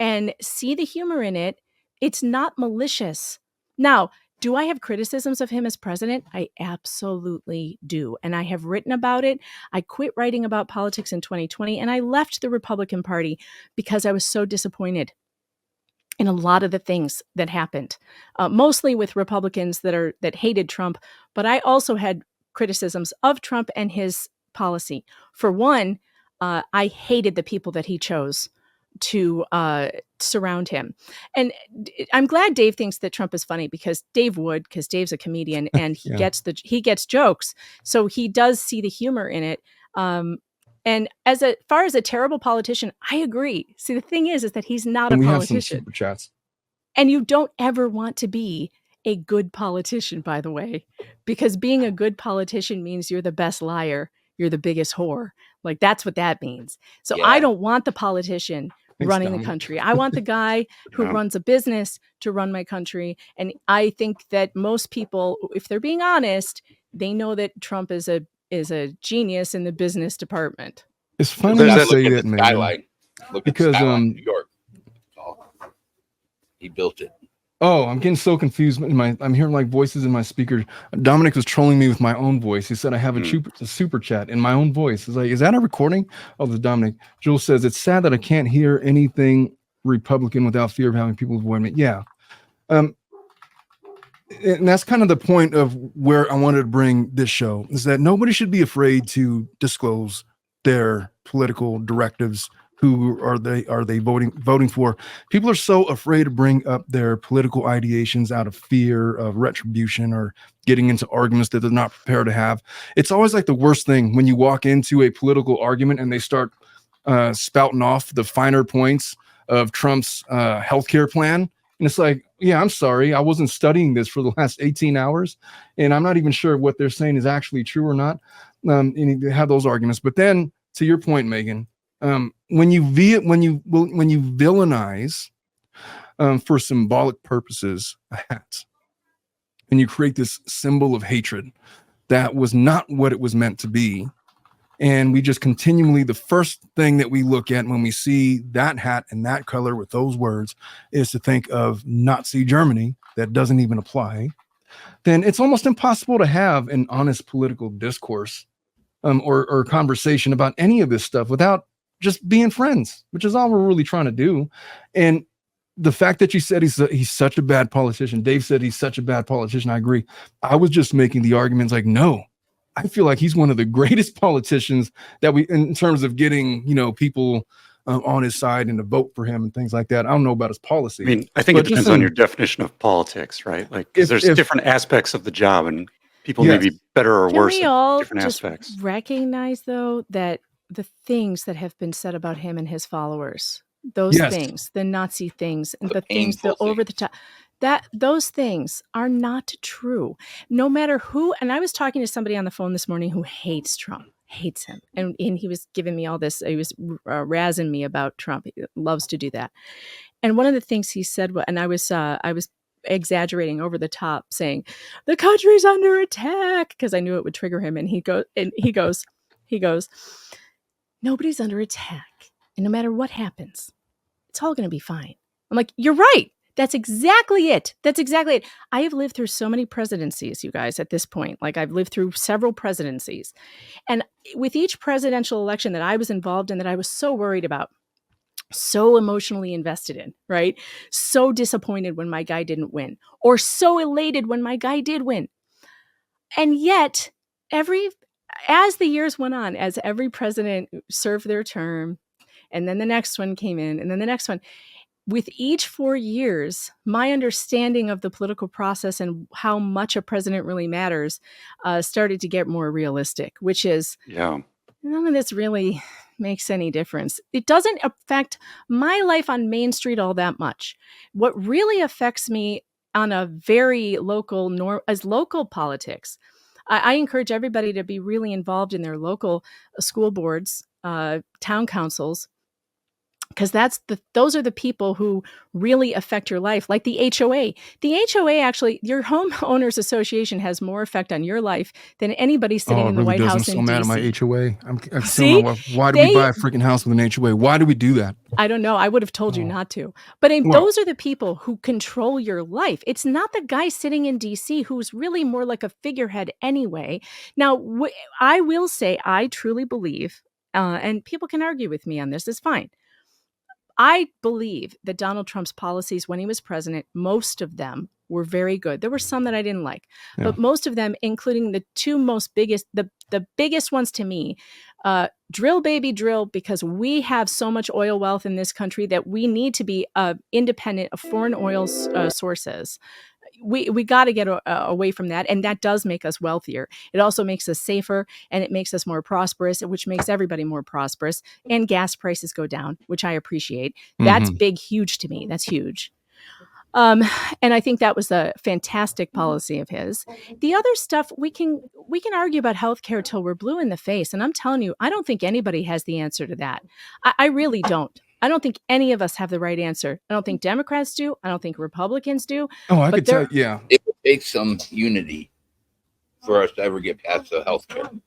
and see the humor in it, it's not malicious. Now, do I have criticisms of him as president? I absolutely do. And I have written about it. I quit writing about politics in 2020, and I left the Republican Party because I was so disappointed in a lot of the things that happened, mostly with Republicans that hated Trump. But I also had criticisms of Trump and his policy. For one, I hated the people that he chose to surround him. And I'm glad Dave thinks that Trump is funny, because Dave would, because Dave's a comedian and he gets jokes. So he does see the humor in it. And as far as a terrible politician, I agree. See, the thing is that he's not a politician. We have some
super chats.
And you don't ever want to be a good politician, by the way, because being a good politician means you're the best liar. You're the biggest whore. Like, that's what that means. So I don't want the politician running the country. I want the guy who runs a business to run my country. And I think that most people, if they're being honest, they know that Trump is a genius in the business department.
It's funny to say that, man.
Skyline. Look because at New York. He built it.
Oh, I'm getting so confused. I'm hearing like voices in my speaker. Dominic was trolling me with my own voice. He said I have a super chat in my own voice. It's like, is that a recording? Oh, this is Dominic. Jules says, it's sad that I can't hear anything Republican without fear of having people avoid me. Yeah. And that's kind of the point of where I wanted to bring this show, is that nobody should be afraid to disclose their political directives. Who are they voting for? People are so afraid to bring up their political ideations out of fear of retribution or getting into arguments that they're not prepared to have. It's always like the worst thing when you walk into a political argument and they start spouting off the finer points of Trump's healthcare plan. And it's like, yeah, I'm sorry. I wasn't studying this for the last 18 hours, and I'm not even sure what they're saying is actually true or not. And you have those arguments. But then, to your point, Megan, when you villainize for symbolic purposes a hat, and you create this symbol of hatred that was not what it was meant to be, and we just continually, the first thing that we look at when we see that hat and that color with those words is to think of Nazi Germany, that doesn't even apply, then it's almost impossible to have an honest political discourse or conversation about any of this stuff without just being friends, which is all we're really trying to do. And the fact that you said he's such a bad politician, Dave said he's such a bad politician, I agree. I was just making the arguments like, no, I feel like he's one of the greatest politicians that in terms of getting, people on his side and to vote for him and things like that. I don't know about his policy.
I mean, I think it depends on your definition of politics, right? Like, because there's different aspects of the job, and people may be better or worse at different aspects.
Recognize, though, that the things that have been said about him and his followers, those things, the Nazi things, and the things, the over the top, those things are not true. No matter who, and I was talking to somebody on the phone this morning who hates Trump, hates him. And he was giving me all this, he was razzing me about Trump. He loves to do that. And one of the things he said, and I was exaggerating over the top, saying the country's under attack, because I knew it would trigger him. And he goes, nobody's under attack, and no matter what happens, it's all going to be fine. I'm like, you're right. That's exactly it. I have lived through so many presidencies, you guys, at this point. Like, I've lived through several presidencies. And with each presidential election that I was involved in, that I was so worried about, so emotionally invested in, right? So disappointed when my guy didn't win, or so elated when my guy did win. And yet, as the years went on, as every president served their term, and then the next one came in, and then the next one, with each 4 years, my understanding of the political process and how much a president really matters started to get more realistic, which is, none of this really makes any difference. It doesn't affect my life on Main Street all that much. What really affects me on a very local, as local politics, I encourage everybody to be really involved in their local school boards, town councils, because those are the people who really affect your life, like the HOA. The HOA, actually, your homeowners association has more effect on your life than anybody sitting in the White House in DC.
I'm so mad at my HOA. I'm telling my wife, why do we buy a freaking house with an HOA? Why do we do that?
I don't know. I would have told you not to. But those are the people who control your life. It's not the guy sitting in DC who's really more like a figurehead anyway. Now, I will say I truly believe, and people can argue with me on this, it's fine. I believe that Donald Trump's policies when he was president, most of them were very good. There were some that I didn't like, but most of them, including the two biggest, the biggest ones to me, drill, baby, drill, because we have so much oil wealth in this country that we need to be independent of foreign oil sources. We got to get away from that. And that does make us wealthier. It also makes us safer, and it makes us more prosperous, which makes everybody more prosperous. And gas prices go down, which I appreciate. That's big, huge to me. That's huge. And I think that was a fantastic policy of his. The other stuff, we can argue about healthcare till we're blue in the face. And I'm telling you, I don't think anybody has the answer to that. I really don't. I don't think any of us have the right answer. I don't think Democrats do. I don't think Republicans do.
Oh, I could tell. Yeah.
It would take some unity for us to ever get past the healthcare.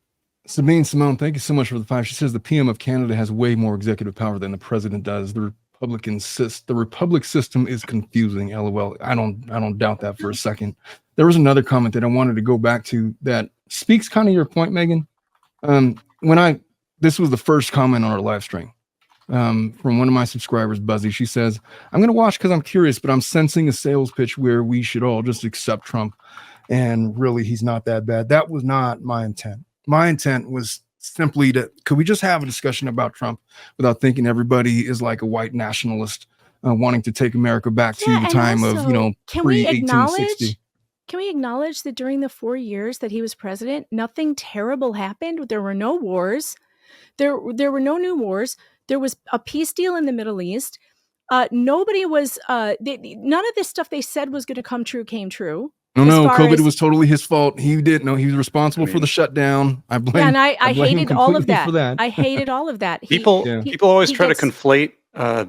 Sabine Simone, thank you so much for the 5. She says the PM of Canada has way more executive power than the president does. The Republic system is confusing. LOL. I don't doubt that for a second. There was another comment that I wanted to go back to that speaks kind of your point, Megan. This was the first comment on our live stream. From one of my subscribers, Buzzy. She says, I'm going to watch because I'm curious, but I'm sensing a sales pitch where we should all just accept Trump. And really, he's not that bad. That was not my intent. My intent was simply could we just have a discussion about Trump without thinking everybody is like a white nationalist wanting to take America back to the time of, pre-1860.
Can we acknowledge that during the 4 years that he was president, nothing terrible happened? There were no wars. There were no new wars. There was a peace deal in the Middle East. Nobody was, none of this stuff they said was going to come true came true.
No, COVID was totally his fault. He didn't know he was responsible for the shutdown. I blame.
Yeah, and I hated all of that. I hated all of that.
People always try to conflate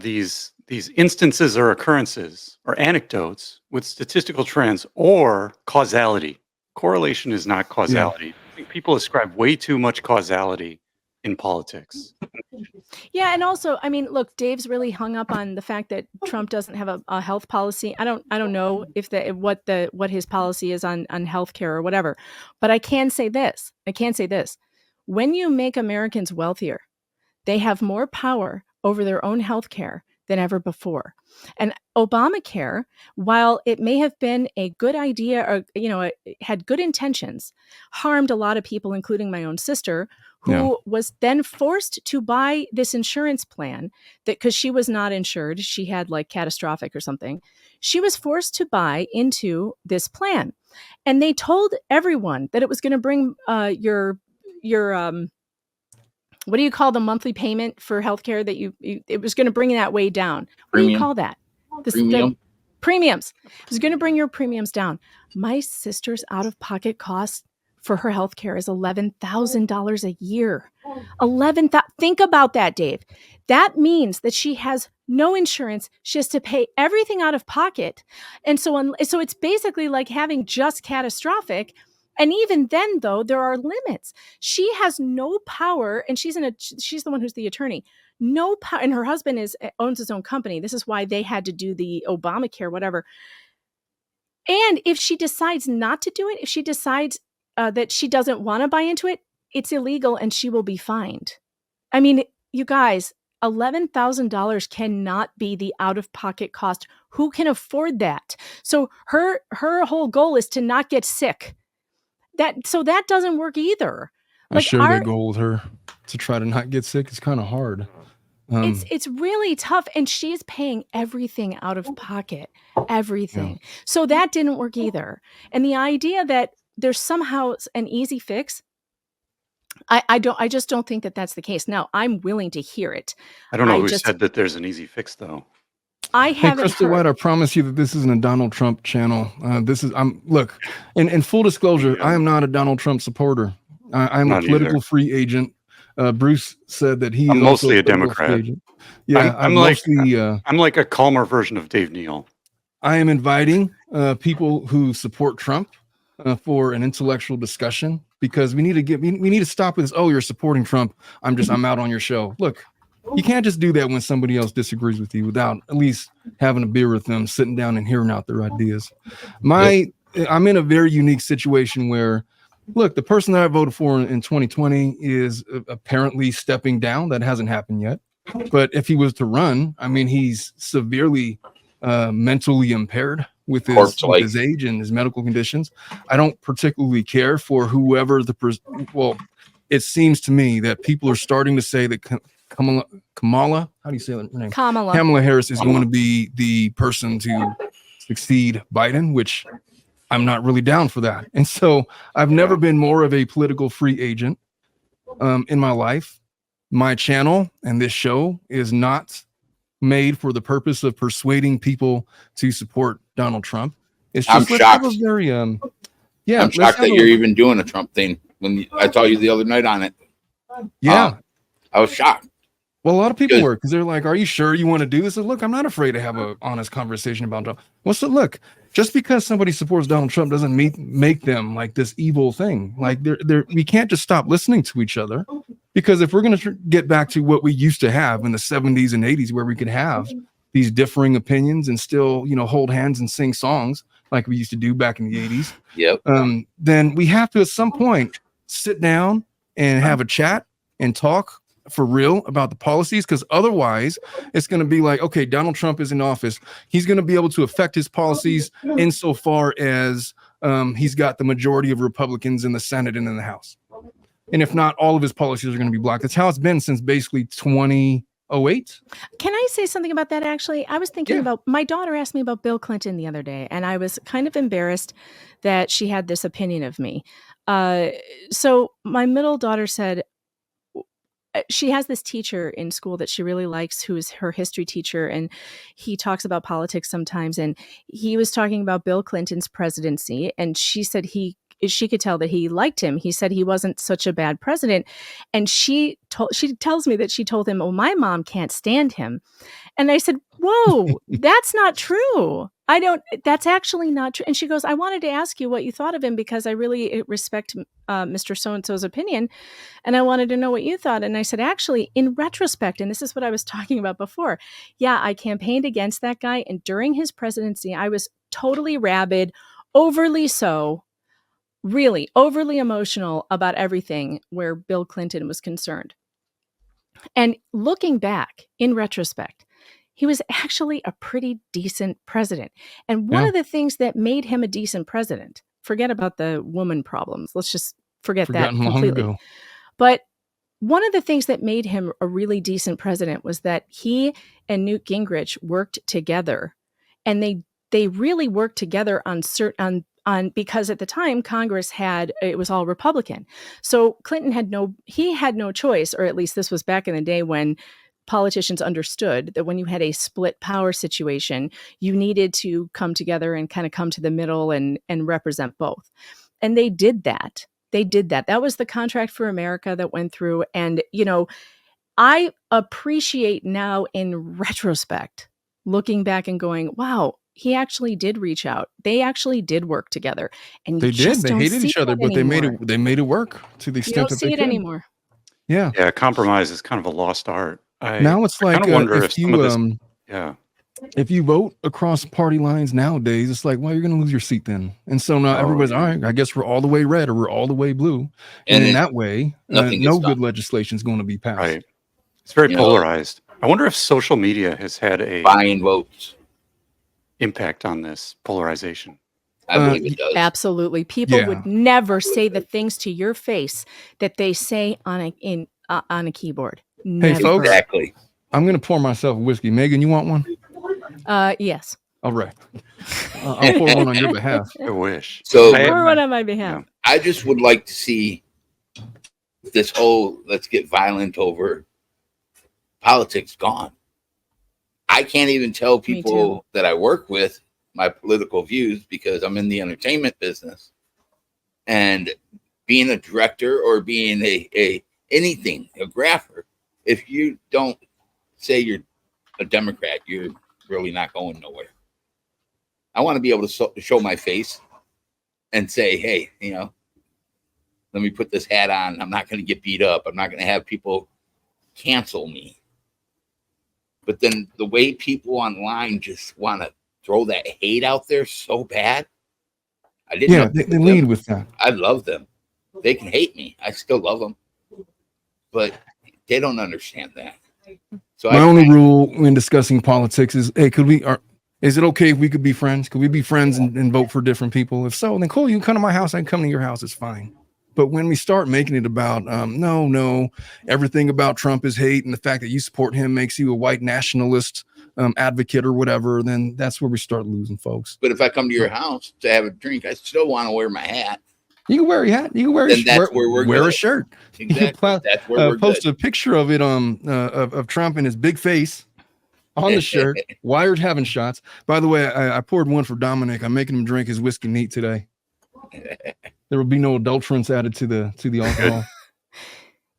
these instances or occurrences or anecdotes with statistical trends or causality. Correlation is not causality. I think people ascribe way too much causality in politics.
Yeah, and also, I mean, look, Dave's really hung up on the fact that Trump doesn't have a health policy. I don't know if what his policy is on healthcare or whatever, but I can say this. When you make Americans wealthier, they have more power over their own healthcare than ever before. And Obamacare, while it may have been a good idea or, it had good intentions, harmed a lot of people, including my own sister, who was then forced to buy this insurance plan because she was not insured. She had like catastrophic or something. She was forced to buy into this plan. And they told everyone that it was going to bring your what do you call the monthly payment for healthcare that it was going to bring that way down? What do you call that? Premiums. It was going to bring your premiums down. My sister's out-of-pocket costs for her healthcare is $11,000 a year. Think about that, Dave. That means that she has no insurance. She has to pay everything out of pocket. And so it's basically like having just catastrophic. And even then, though, there are limits. She has no power, and she's the one who's the attorney. No power, and her husband owns his own company. This is why they had to do the Obamacare, whatever. And if she decides not to do it, if she decides that she doesn't want to buy into it, it's illegal and she will be fined. I mean, you guys, $11,000 cannot be the out-of-pocket cost. Who can afford that? So her whole goal is to not get sick. So that doesn't work either.
I share that goal with her, to try to not get sick. It's kind of hard.
It's really tough, and she's paying everything out of pocket, everything. Yeah. So that didn't work either. And the idea that there's somehow an easy fix, I just don't think that that's the case. Now, I'm willing to hear it.
I don't know who said that there's an easy fix, though.
I haven't.
Hey, Crystal White, I promise you that this isn't a Donald Trump channel. Look, in full disclosure, I am not a Donald Trump supporter. I'm a political free agent. Bruce said that he is
mostly a Democrat.
Yeah, I'm
like a calmer version of Dave Neal.
I am inviting people who support Trump for an intellectual discussion, because we need to stop with this. Oh, you're supporting Trump. I'm out on your show. Look, you can't just do that when somebody else disagrees with you without at least having a beer with them, sitting down and hearing out their ideas. I'm in a very unique situation where, look, the person that I voted for in 2020 is apparently stepping down. That hasn't happened yet. But if he was to run, I mean, he's severely mentally impaired with his age and his medical conditions. I don't particularly care for whoever it seems to me that people are starting to say that Kamala, how do you say her name? Kamala Harris is going to be the person to succeed Biden, which I'm not really down for that. And so I've never been more of a political free agent in my life. My channel and this show is not made for the purpose of persuading people to support Donald Trump. It's just
I'm shocked.
I'm
shocked that you're even doing a Trump thing. When I told you the other night on it.
Yeah.
I was shocked.
Well, a lot of people were, because they're like, are you sure you want to do this? And look, I'm not afraid to have an honest conversation about Trump. Well, so look, just because somebody supports Donald Trump doesn't make them like this evil thing. Like we can't just stop listening to each other, because if we're going to get back to what we used to have in the 70s and 80s, where we could have these differing opinions and still, hold hands and sing songs like we used to do back in the 80s.
Yep.
Then we have to at some point sit down and have a chat and talk for real about the policies, because otherwise it's going to be like, okay, Donald Trump is in office. He's going to be able to affect his policies insofar as he's got the majority of Republicans in the Senate and in the House. And if not, all of his policies are going to be blocked. That's how it's been since basically 2008.
Can I say something about that? Actually, I was thinking about, my daughter asked me about Bill Clinton the other day, and I was kind of embarrassed that she had this opinion of me. So my middle daughter said, she has this teacher in school that she really likes, who is her history teacher, and he talks about politics sometimes. And he was talking about Bill Clinton's presidency, and she said she could tell that he liked him. He said he wasn't such a bad president, and she tells me that she told him, "Oh, my mom can't stand him." And I said, "Whoa, that's not true. That's actually not true." And she goes, "I wanted to ask you what you thought of him, because I really respect Mr. So-and-so's opinion. And I wanted to know what you thought." And I said, actually, in retrospect, and this is what I was talking about before. Yeah, I campaigned against that guy. And during his presidency, I was totally rabid, overly so, really overly emotional about everything where Bill Clinton was concerned. And looking back in retrospect, he was actually a pretty decent president. And one of the things that made him a decent president, forget about the woman problems. Let's just forget that completely. But one of the things that made him a really decent president was that he and Newt Gingrich worked together, and they really worked together on because at the time Congress it was all Republican. So Clinton had no choice, or at least this was back in the day when politicians understood that when you had a split power situation, you needed to come together and kind of come to the middle and represent both. And they did that. That was the Contract for America that went through. And, I appreciate now in retrospect, looking back and going, wow, he actually did reach out. They actually did work together. And you
They did. They
don't
hated
see
each other,
that
but they
anymore.
made it work to the
You
extent
don't
that
see
they
it
could.
anymore.
Yeah.
Yeah, compromise is kind of a lost art.
Now it's
I
like
kind of wonder
if
if some of this. Yeah.
if you vote across party lines nowadays, it's like, well, you're going to lose your seat then. And so now everybody's all right. I guess we're all the way red or we're all the way blue, and in that way, no good legislation is going to be passed.
Right. It's very polarized. I wonder if social media has had a
buying votes
impact on this polarization.
I believe it does.
Absolutely. People would never say the things to your face that they say on a keyboard. Never.
Hey, folks.
Exactly.
I'm going to pour myself a whiskey. Megan, you want one?
Yes.
All right. I'll pour one on your behalf.
I wish.
So
pour one on my behalf.
I just would like to see this whole let's get violent over politics gone. I can't even tell people that I work with my political views because I'm in the entertainment business, and being a director or being a grapher, if you don't say you're a Democrat, you're really not going nowhere. I want to be able to show my face and say, hey, let me put this hat on. I'm not going to get beat up. I'm not going to have people cancel me. But then the way people online just want to throw that hate out there so bad. I didn't.
Yeah, they lead with that.
I love them. They can hate me. I still love them. But they don't understand that. So
my only rule when discussing politics is, hey, is it okay if we could be friends? Could we be friends and vote for different people? If so, then cool, you can come to my house, I can come to your house, it's fine. But when we start making it about, no, everything about Trump is hate, and the fact that you support him makes you a white nationalist advocate or whatever, then that's where we start losing folks.
But if I come to your house to have a drink, I still want to wear my hat.
You can wear your hat. You can wear a shirt.
Exactly. That's where we're
post a picture of it of Trump and his big face on the shirt. Wired having shots. By the way, I poured one for Dominic. I'm making him drink his whiskey neat today. There will be no adulterants added to the alcohol.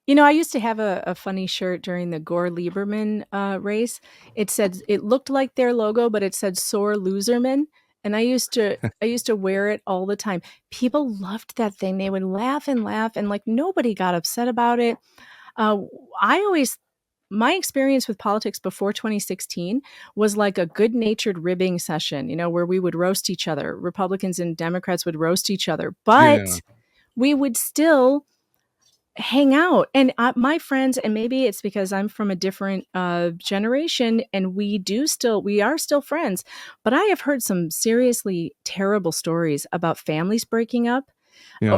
I used to have a funny shirt during the Gore Lieberman race. It looked like their logo, but it said "Sore Loserman." And I used to wear it all the time. People loved that thing. They would laugh, and like nobody got upset about it. My experience with politics before 2016 was like a good-natured ribbing session, where we would roast each other. Republicans and Democrats would roast each other, but we would still hang out. And my friends, and maybe it's because I'm from a different generation, and we are still friends, but I have heard some seriously terrible stories about families breaking up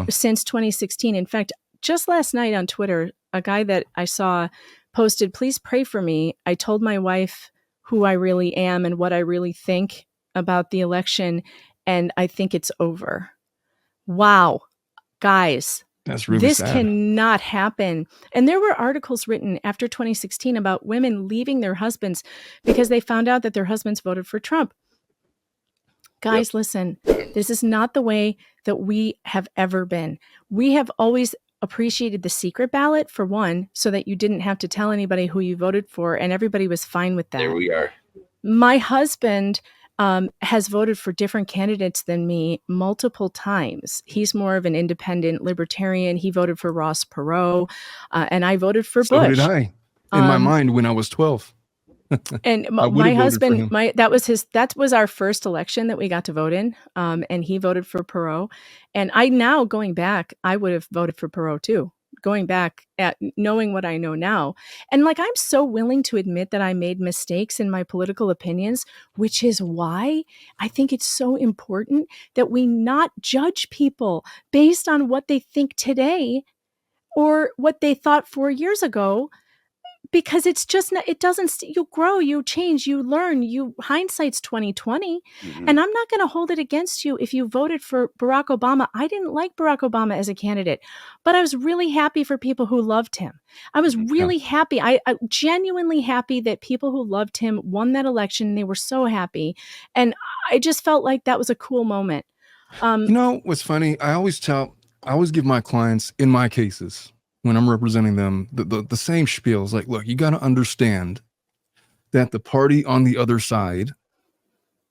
since 2016. In fact, just last night on Twitter, a guy that I saw posted, "Please pray for me. I told my wife who I really am and what I really think about the election, and I think it's over." Wow, guys.
That's really
this
sad.
Cannot happen. And there were articles written after 2016 about women leaving their husbands because they found out that their husbands voted for Trump. Guys, listen, this is not the way that we have ever been. We have always appreciated the secret ballot, for one, so that you didn't have to tell anybody who you voted for, and everybody was fine with that.
There we are.
My husband has voted for different candidates than me multiple times. He's more of an independent libertarian. He voted for Ross Perot, and I voted for Bush.
So did I, in my mind, when I was 12.
And my husband, that was our first election that we got to vote in. And he voted for Perot. And going back, I would have voted for Perot too. Going back at knowing what I know now. And I'm so willing to admit that I made mistakes in my political opinions, which is why I think it's so important that we not judge people based on what they think today or what they thought 4 years ago. Because it's just not, it doesn't, you grow, you change, you learn, hindsight's 2020. Mm-hmm. And I'm not going to hold it against you if you voted for Barack Obama. I didn't like Barack Obama as a candidate, but I was really happy for people who loved him. I was really happy. I genuinely happy that people who loved him won that election. And they were so happy. And I just felt like that was a cool moment.
What's funny? I always give my clients, in my cases, when I'm representing them, the same spiel is like, look, you got to understand that the party on the other side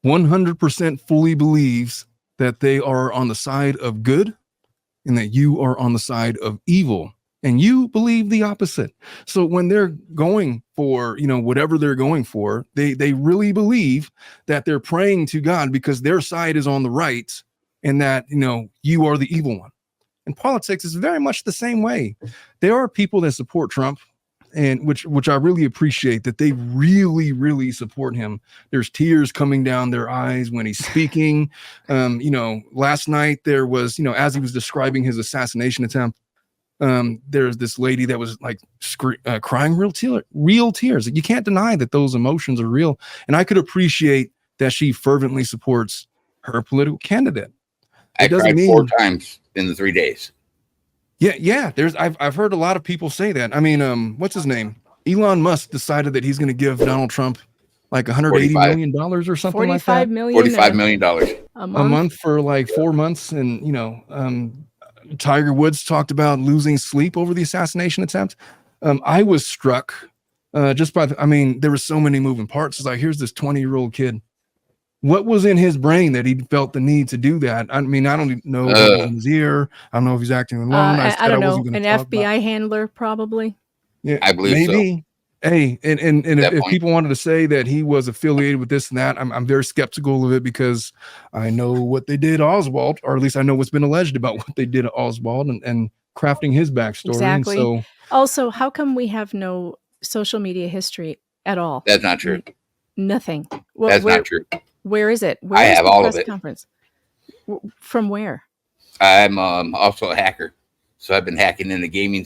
100% fully believes that they are on the side of good and that you are on the side of evil. And you believe the opposite. So when they're going for, whatever they're going for, they really believe that they're praying to God because their side is on the right and that, you are the evil one. And politics is very much the same way. There are people that support Trump, and which I really appreciate, that they really, really support him. There's tears coming down their eyes when he's speaking. Last night there was, as he was describing his assassination attempt, there's this lady that was like crying real tears. You can't deny that those emotions are real. And I could appreciate that she fervently supports her political candidate.
I cried 4 times in the 3 days.
Yeah. I've heard a lot of people say that. I mean, what's his name? Elon Musk decided that he's going to give Donald Trump like $180 million or something like that.
$45 million
a month for like 4 months. And, Tiger Woods talked about losing sleep over the assassination attempt. I was struck just by, there were so many moving parts. It's like, here's this 20-year-old kid. What was in his brain that he felt the need to do that? I don't know if it was in his ear. I don't know if he's acting alone.
I don't know. An FBI handler, probably.
Yeah,
I believe
maybe.
So.
Hey, and if people wanted to say that he was affiliated with this and that, I'm very skeptical of it because I know what they did to Oswald, or at least I know what's been alleged about what they did to Oswald and crafting his backstory.
Exactly.
And so,
also, how come we have no social media history at all?
That's not true.
Nothing.
Well, that's not true.
Where is it?
I have all of it.
Conference? From where?
I'm also a hacker, so I've been hacking into gaming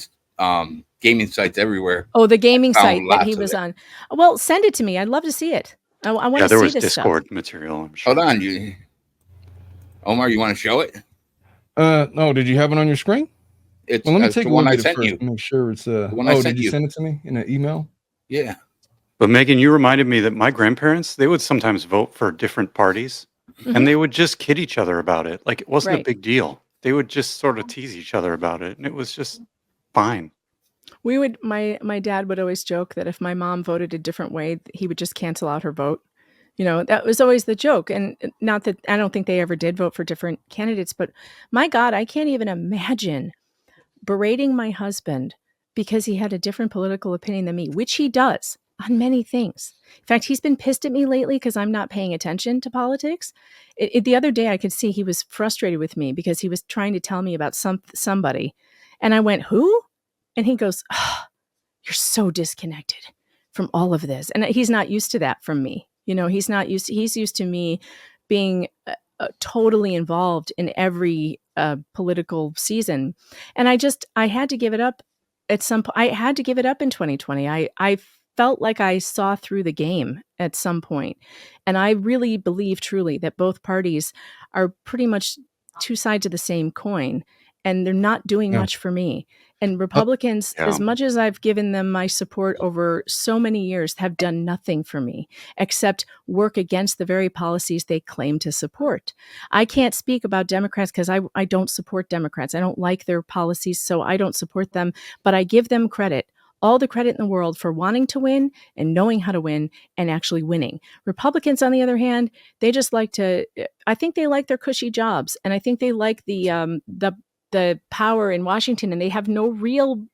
sites everywhere.
Oh, the gaming site that he was on. Well, send it to me. I'd love to see it. I want to see this
there was Discord material. I'm sure.
Hold on, Omar, you want to show it?
No. Did you have it on your screen?
It's
let me take
the
a
one
look
I
at
sent
it first
you.
to make sure it's did you send it to me in an email?
Yeah.
But Megan, you reminded me that my grandparents, they would sometimes vote for different parties, and they would just kid each other about it. Like it wasn't a big deal. They would just sort of tease each other about it, and it was just fine.
My dad would always joke that if my mom voted a different way, he would just cancel out her vote. That was always the joke. And not that I don't think they ever did vote for different candidates, but my God, I can't even imagine berating my husband because he had a different political opinion than me, which he does on many things. In fact, he's been pissed at me lately because I'm not paying attention to politics. The other day I could see he was frustrated with me because he was trying to tell me about somebody. And I went, who? And he goes, oh, you're so disconnected from all of this. And he's not used to that from me. He's used to me being totally involved in every political season. And I had to give it up at some point. I had to give it up in 2020. I felt like I saw through the game at some point. And I really believe truly that both parties are pretty much two sides of the same coin, and they're not doing much for me. And Republicans, as much as I've given them my support over so many years, have done nothing for me except work against the very policies they claim to support. I can't speak about Democrats because I don't support Democrats. I don't like their policies, so I don't support them. But I give them credit, all the credit in the world, for wanting to win and knowing how to win and actually winning. Republicans, on the other hand, they just I think they like their cushy jobs, and I think they like the power in Washington, and they have no real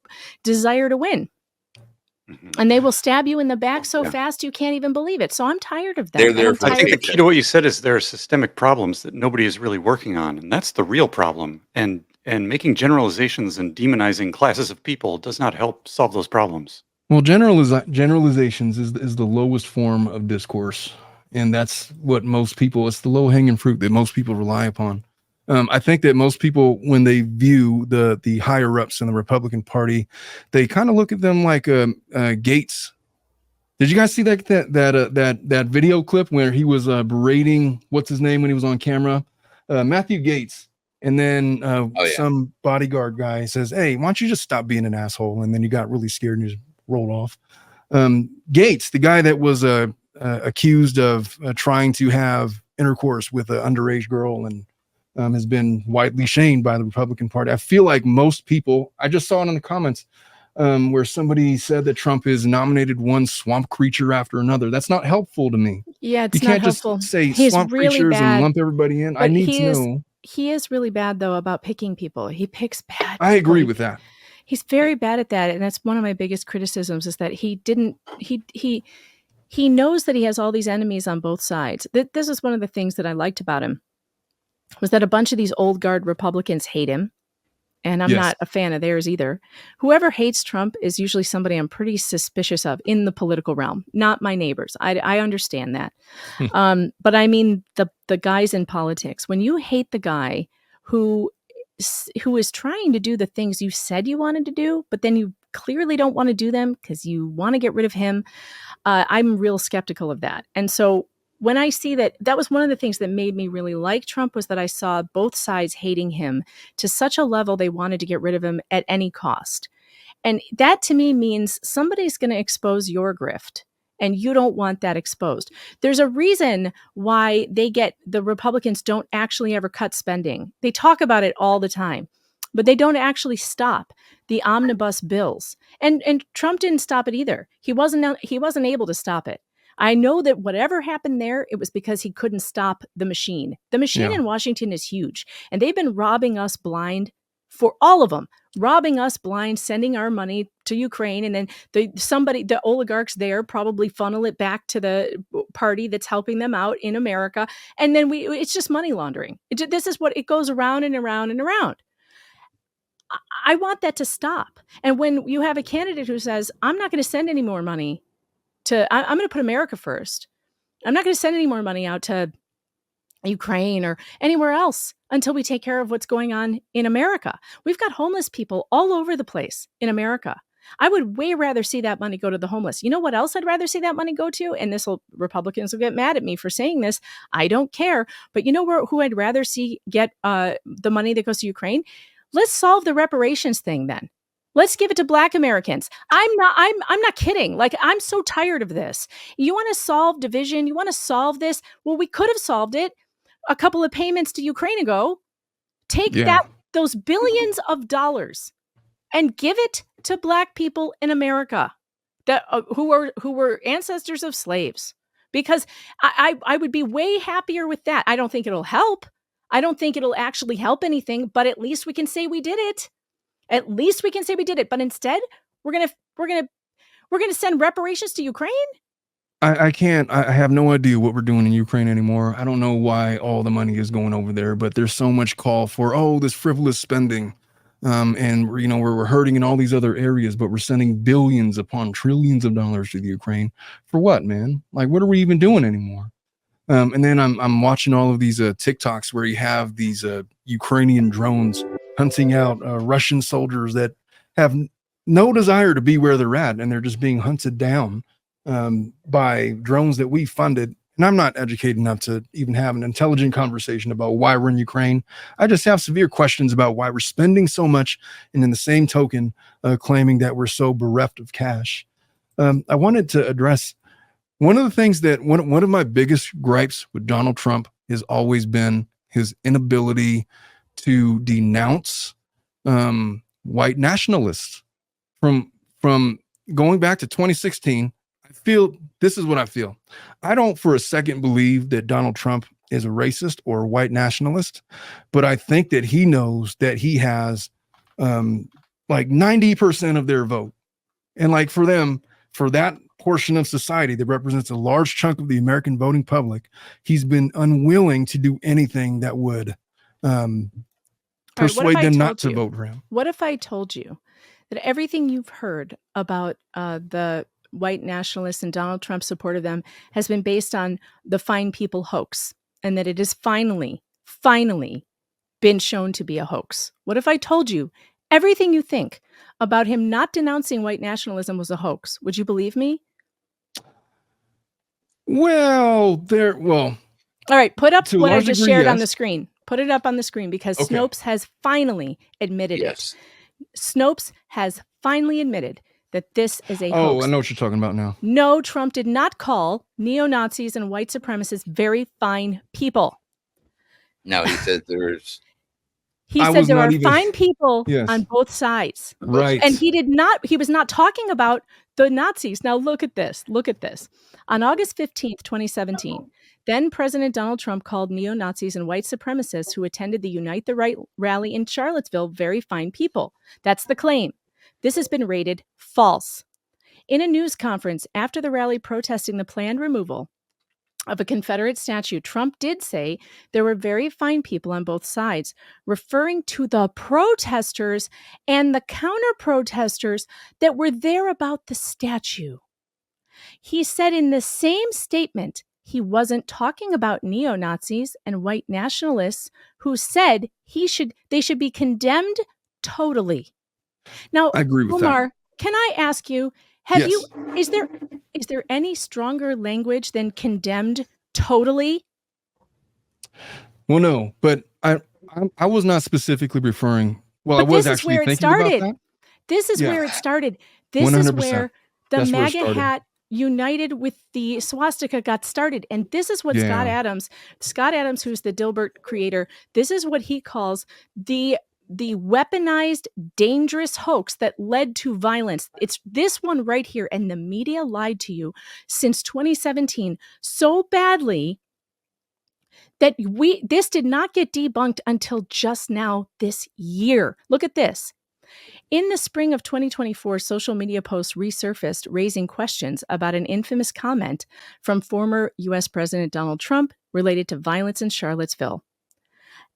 desire to win. And they will stab you in the back so fast you can't even believe it. So I'm tired of that.
I think the key to what you said is there are systemic problems that nobody is really working on, and that's the real problem. And making generalizations and demonizing classes of people does not help solve those problems.
Well, generalizations is the lowest form of discourse, and that's what it's the low-hanging fruit that most people rely upon. I think that most people, when they view the higher ups in the Republican Party, they kind of look at them like Gates. Did you guys see that video clip where he was berating what's his name when he was on camera? Matthew Gates, and then some bodyguard guy says, "Hey, why don't you just stop being an asshole?" And then you got really scared and just rolled off. Gates, the guy that was accused of trying to have intercourse with an underage girl and has been widely shamed by the Republican Party. I feel like most people, I just saw it in the comments where somebody said that Trump has nominated one swamp creature after another. That's not helpful to me.
Yeah, it's
you
not
can't
helpful.
just say
He's
swamp
really
creatures
bad,
and lump everybody in. I need to know.
He is really bad, though, about picking people. He picks bad
I
people.
agree with that.
He's very bad at that, and that's one of my biggest criticisms is that he knows that he has all these enemies on both sides. This is one of the things that I liked about him, was that a bunch of these old guard Republicans hate him, and I'm not a fan of theirs either. Whoever hates Trump is usually somebody I'm pretty suspicious of in the political realm, not my neighbors. I understand that. But I mean the guys in politics. When you hate the guy who is trying to do the things you said you wanted to do, but then you clearly don't want to do them because you want to get rid of him, I'm real skeptical of that. And so when I see that was one of the things that made me really like Trump, was that I saw both sides hating him to such a level they wanted to get rid of him at any cost. And that to me means somebody's going to expose your grift, and you don't want that exposed. There's a reason why the Republicans don't actually ever cut spending. They talk about it all the time, but they don't actually stop the omnibus bills. And Trump didn't stop it either. He wasn't able to stop it. I know that whatever happened there, it was because he couldn't stop the machine. The machine in Washington is huge, and they've been robbing us blind, for all of them, robbing us blind, sending our money to Ukraine, and then the oligarchs there probably funnel it back to the party that's helping them out in America, and then it's just money laundering. This is what it goes around and around and around. I want that to stop. And when you have a candidate who says, I'm not going to send any more money I'm going to put America first. I'm not going to send any more money out to Ukraine or anywhere else until we take care of what's going on in America. We've got homeless people all over the place in America. I would way rather see that money go to the homeless. You know what else I'd rather see that money go to? And Republicans will get mad at me for saying this. I don't care. But you know who I'd rather see get the money that goes to Ukraine? Let's solve the reparations thing then. Let's give it to Black Americans. I'm not kidding. Like, I'm so tired of this. You want to solve division? You want to solve this? Well, we could have solved it a couple of payments to Ukraine ago. Take those billions of dollars and give it to Black people in America that who were ancestors of slaves. Because I would be way happier with that. I don't think it'll help. I don't think it'll actually help anything, but at least we can say we did it. At least we can say we did it. But instead, we're gonna send reparations to Ukraine.
I can't. I have no idea what we're doing in Ukraine anymore. I don't know why all the money is going over there, but there's so much call for this frivolous spending, and we're hurting in all these other areas, but we're sending billions upon trillions of dollars to the Ukraine for what, man? Like, what are we even doing anymore? And then I'm watching all of these TikToks where you have these Ukrainian drones hunting out Russian soldiers that have no desire to be where they're at, and they're just being hunted down by drones that we funded. And I'm not educated enough to even have an intelligent conversation about why we're in Ukraine. I just have severe questions about why we're spending so much, and in the same token, claiming that we're so bereft of cash. I wanted to address one of the things that one of my biggest gripes with Donald Trump has always been his inability to denounce white nationalists. From going back to 2016, I feel this is what I feel. I don't for a second believe that Donald Trump is a racist or a white nationalist, but I think that he knows that he has like 90% of their vote. And like for that portion of society that represents a large chunk of the American voting public, he's been unwilling to do anything that would persuade them not to vote for him.
What if I told you that everything you've heard about the white nationalists and Donald Trump's support of them has been based on the Fine People hoax, and that it has finally been shown to be a hoax? What if I told you everything you think about him not denouncing white nationalism was a hoax? Would you believe me?
Well,
all right, put up what I just shared on the screen. Put it up on the screen, because Snopes has finally admitted it. Snopes has finally admitted that this is a hoax.
I know what you're talking about now.
No, Trump did not call neo-Nazis and white supremacists very fine people.
No, he said there's.
He said there are fine people on both sides.
Right.
And he was not talking about the Nazis. Now look at this. On August 15th, 2017, then President Donald Trump called neo-Nazis and white supremacists who attended the Unite the Right rally in Charlottesville very fine people. That's the claim. This has been rated false. In a news conference after the rally protesting the planned removal of a Confederate statue, Trump did say there were very fine people on both sides, referring to the protesters and the counter-protesters that were there about the statue. He said in the same statement he wasn't talking about neo-Nazis and white nationalists who said they should be condemned totally. Now,
I agree with
Omar,
that.
can I ask you, is there any stronger language than condemned totally?
Well, no, but I was not specifically referring. Well,
but
I was actually thinking about that.
This is where it started. This 100%. Is where the MAGA hat united with the swastika got started. And this is what Scott Adams, who's the Dilbert creator, this is what he calls the weaponized, dangerous hoax that led to violence. It's this one right here. And the media lied to you since 2017 so badly that this did not get debunked until just now this year. Look at this. In the spring of 2024, social media posts resurfaced raising questions about an infamous comment from former U.S. President Donald Trump related to violence in Charlottesville.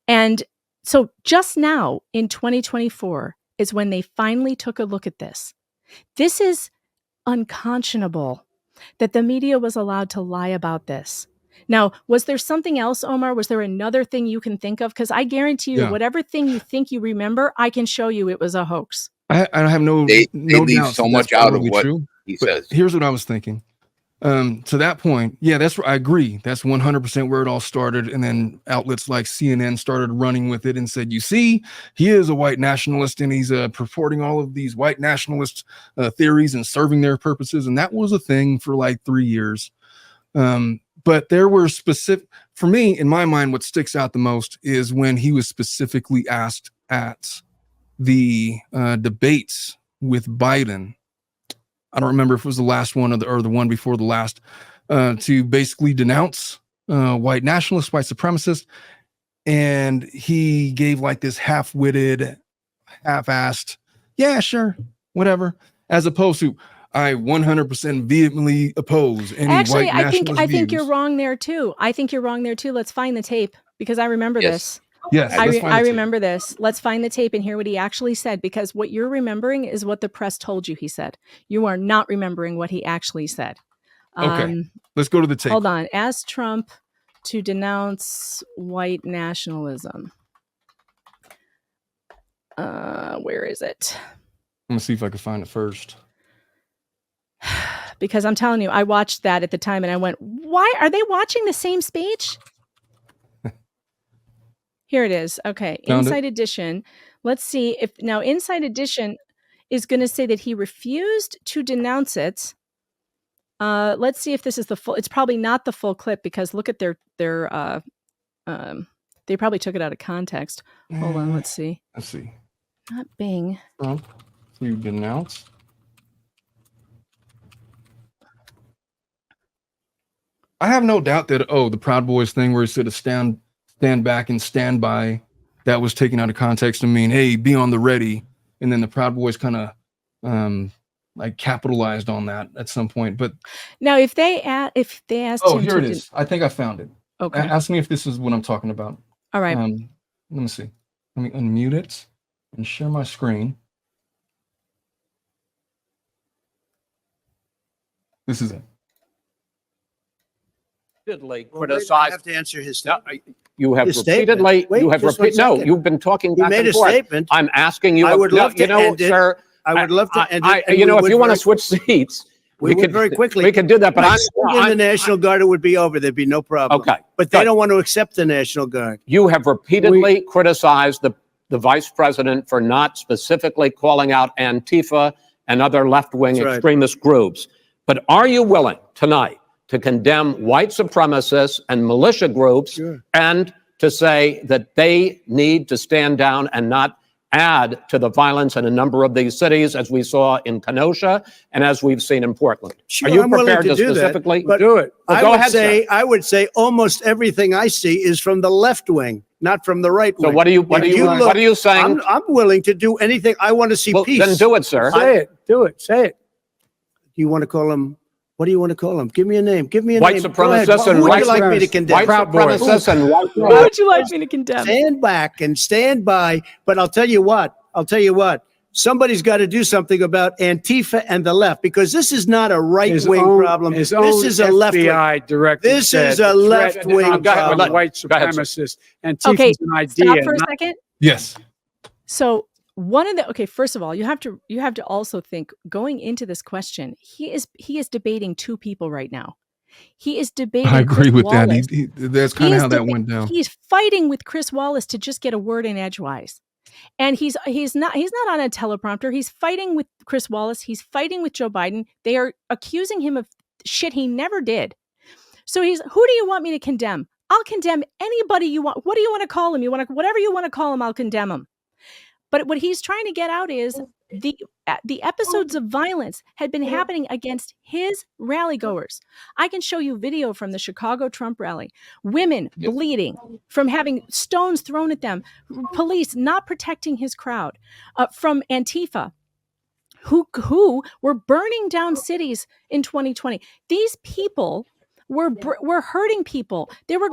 And so just now in 2024 is when they finally took a look at this. This is unconscionable that the media was allowed to lie about this. Now, was there something else, Omar? Was there another thing you can think of? Because I guarantee you, whatever thing you think you remember, I can show you it was a hoax.
I have no
leave
doubt
so much out of what
true,
he says.
Here's what I was thinking. To that point, that's where I agree. That's 100% where it all started. And then outlets like CNN started running with it and said, you see, he is a white nationalist and he's purporting all of these white nationalist theories and serving their purposes. And that was a thing for like 3 years. But there were specific, for me, in my mind, what sticks out the most is when he was specifically asked at the debates with Biden. I don't remember if it was the last one or the one before the last, to basically denounce white nationalists, white supremacists. And he gave like this half-witted, half-assed, yeah, sure, whatever, as opposed to, I 100% vehemently oppose any
Actually,
white nationalist
I think you're wrong there too. Let's find the tape because I remember this.
Yes,
I remember this. Let's find the tape and hear what he actually said, because what you're remembering is what the press told you he said. You are not remembering what he actually said.
Okay, let's go to the tape.
Hold on. Ask Trump to denounce white nationalism. Where is it?
I'm gonna see if I can find it first.
Because I'm telling you, I watched that at the time and I went, why are they watching the same speech? Here it is. Okay. Inside Edition. Let's see if now Inside Edition is going to say that he refused to denounce it. Let's see if this is the full. It's probably not the full clip because look at their they probably took it out of context. Hold on. Let's see. Not Bing.
Trump to denounce. I have no doubt that, the Proud Boys thing where he said to stand back and stand by, that was taken out of context to mean, hey, be on the ready. And then the Proud Boys kind of like capitalized on that at some point. But
now if they asked him
here it is. I think I found it.
Okay.
Ask me if this is what I'm talking about.
All right.
Let me see. Let me unmute it and share my screen. This is it.
Criticized. I have
to answer his
no,
statement.
you have
His
repeatedly.
Wait,
you have repeated. No, you've been talking back
made
and
a
forth.
statement.
I'm asking you.
I would love to end it.
sir.
I would love to end it.
If you want to switch seats,
we could very quickly.
We could do that. But
in the National Guard, it would be over. There'd be no problem.
Okay,
but they don't want to accept the National Guard.
You have repeatedly criticized the vice president for not specifically calling out Antifa and other left-wing extremist groups. But are you willing tonight to condemn white supremacists and militia groups and to say that they need to stand down and not add to the violence in a number of these cities, as we saw in Kenosha and as we've seen in Portland.
Sure,
Are you
I'm willing
prepared to
do
specifically
that,
do it? Well, go ahead, sir.
I would say almost everything I see is from the left wing, not from the right wing.
So what are you saying?
I'm willing to do anything. I want to see peace.
Then do it, sir.
Say it. Do it. Say it. Do you want to call him? What do you want to call him? Give me a name. Give me a
white
name.
Supremacists
and
who
would you like me to condemn?
White supremacists and white.
Who would you like me to condemn?
Stand back and stand by. But I'll tell you what. Somebody's got to do something about Antifa and the left, because this is not a right-wing problem. This is a left-wing. This is a left-wing problem.
White supremacists. Antifa
Okay,
is an idea.
stop for a second.
Yes.
So first of all, you have to also think, going into this question, he is debating two people right now. He is debating.
I agree
Chris
with
Wallace.
that. That's kind of how that went down.
He's fighting with Chris Wallace to just get a word in edgewise. And he's not on a teleprompter. He's fighting with Chris Wallace. He's fighting with Joe Biden. They are accusing him of shit he never did. So who do you want me to condemn? I'll condemn anybody you want. What do you want to call him? Whatever you want to call him, I'll condemn him. But what he's trying to get out is the episodes of violence had been happening against his rally goers. I can show you video from the Chicago Trump rally. Women bleeding from having stones thrown at them. Police not protecting his crowd. From Antifa, who were burning down cities in 2020. These people were hurting people. There were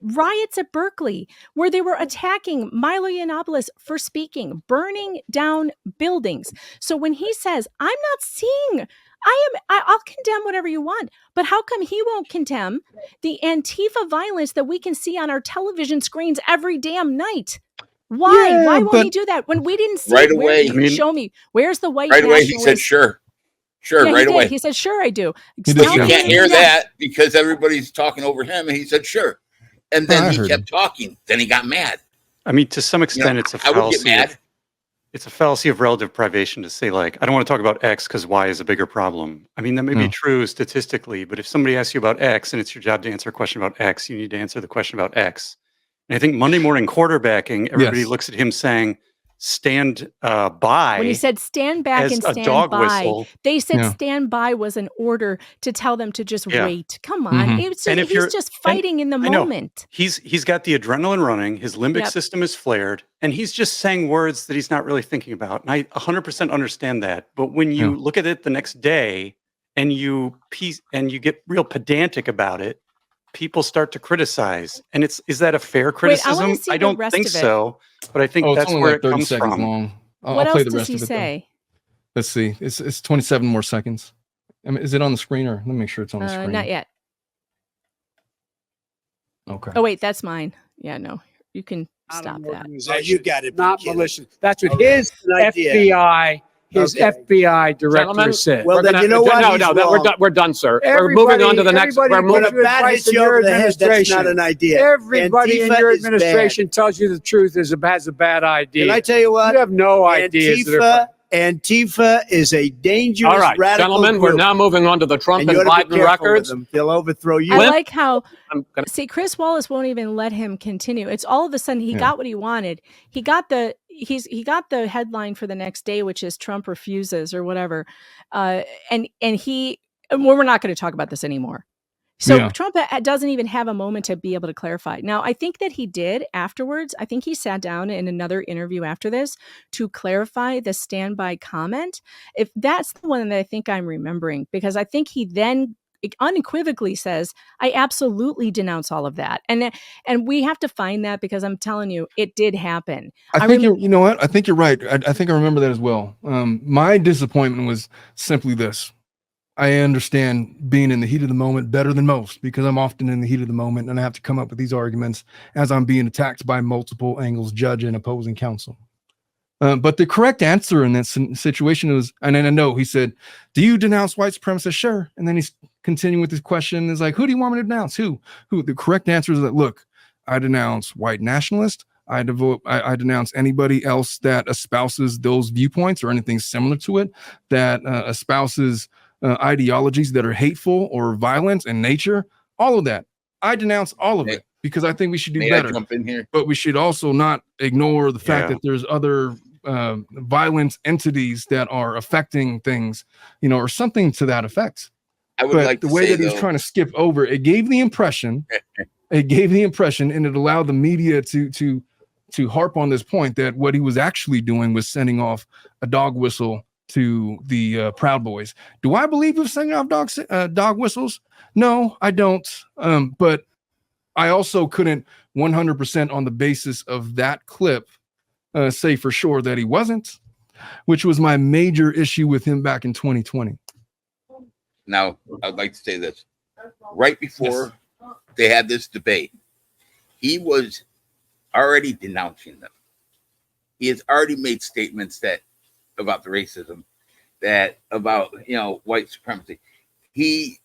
riots at Berkeley where they were attacking Milo Yiannopoulos for speaking, burning down buildings. So when he says, I'm not seeing, I'll condemn whatever you want, but how come he won't condemn the Antifa violence that we can see on our television screens every damn night? Why?
Yeah,
Why won't he do that when we didn't see
right
it?
away?
Show me. Where's the white
right away? He said,
nationalist?
"Sure, sure."
Yeah,
right away.
He said, "Sure, I do."
You can't hear that because everybody's talking over him, and he said, "Sure," and then he kept talking. Then he got mad.
I mean, to some extent, it's a fallacy.
I would get mad.
It's a fallacy of relative privation to say, like, I don't want to talk about X because Y is a bigger problem. I mean, that may be true statistically, but if somebody asks you about X and it's your job to answer a question about X, you need to answer the question about X. And I think Monday morning quarterbacking, everybody looks at him saying, stand by.
When he said stand back and stand
dog
by,
whistle.
they said stand by was an order to tell them to just wait. Come on. He's just fighting in the moment.
He's got the adrenaline running. His limbic system is flared. And he's just saying words that he's not really thinking about. And I 100% understand that. But when you look at it the next day and you get real pedantic about it, people start to criticize. And is that a fair criticism?
Wait,
I don't think so. But I think that's where it comes from.
Long.
What
I'll play
else
the
does
rest
he
of it,
say?
Let's see. It's 27 more seconds. I mean, is it on the screen, or let me make sure it's on the screen?
Not yet.
Okay.
Oh wait, that's mine. Yeah, no, you can stop that.
Oh, you got it.
Not malicious. That's what his FBI. FBI director said.
Well, then you know what?
We're done, sir. We're moving on to the next. We're moving.
When a bat hits you over the head, that's not an idea.
Everybody in your administration tells you the truth has a bad idea.
Can I tell you what?
You have no idea.
Antifa is a dangerous,
all right,
radical
gentlemen,
group.
we're now moving on to the Trump and Biden records.
They'll overthrow you.
I like how, Chris Wallace won't even let him continue. It's all of a sudden he got what he wanted. He got the headline for the next day, which is Trump refuses or whatever. We're not going to talk about this anymore. So Trump doesn't even have a moment to be able to clarify. Now, I think that he did afterwards. I think he sat down in another interview after this to clarify the standby comment. If that's the one that I think I'm remembering, because I think he then unequivocally says, I absolutely denounce all of that. And we have to find that, because I'm telling you, it did happen.
I think you know what? I think you're right. I think I remember that as well. My disappointment was simply this. I understand being in the heat of the moment better than most, because I'm often in the heat of the moment and I have to come up with these arguments as I'm being attacked by multiple angles, judge and opposing counsel. But the correct answer in that situation was, and I know he said, do you denounce white supremacists? Sure. And then he's continuing with his question. Is like, who do you want me to denounce? Who? The correct answer is that, look, I denounce white nationalists. I denounce anybody else that espouses those viewpoints or anything similar to it, that espouses ideologies that are hateful or violent in nature. All of that. I denounce all of it. because I think we should do
May
better.
I jump in here?
But we should also not ignore the fact that there's other violent entities that are affecting things, or something to that effect.
I would like
the way that he's trying to skip over, it gave the impression, and it allowed the media to harp on this point that what he was actually doing was sending off a dog whistle to the Proud Boys. Do I believe he was sending off dog whistles? No, I don't. But I also couldn't 100% on the basis of that clip say for sure that he wasn't, which was my major issue with him back in 2020.
Now, I'd like to say this. Right before they had this debate, he was already denouncing them. He has already made statements about the racism, about white supremacy. He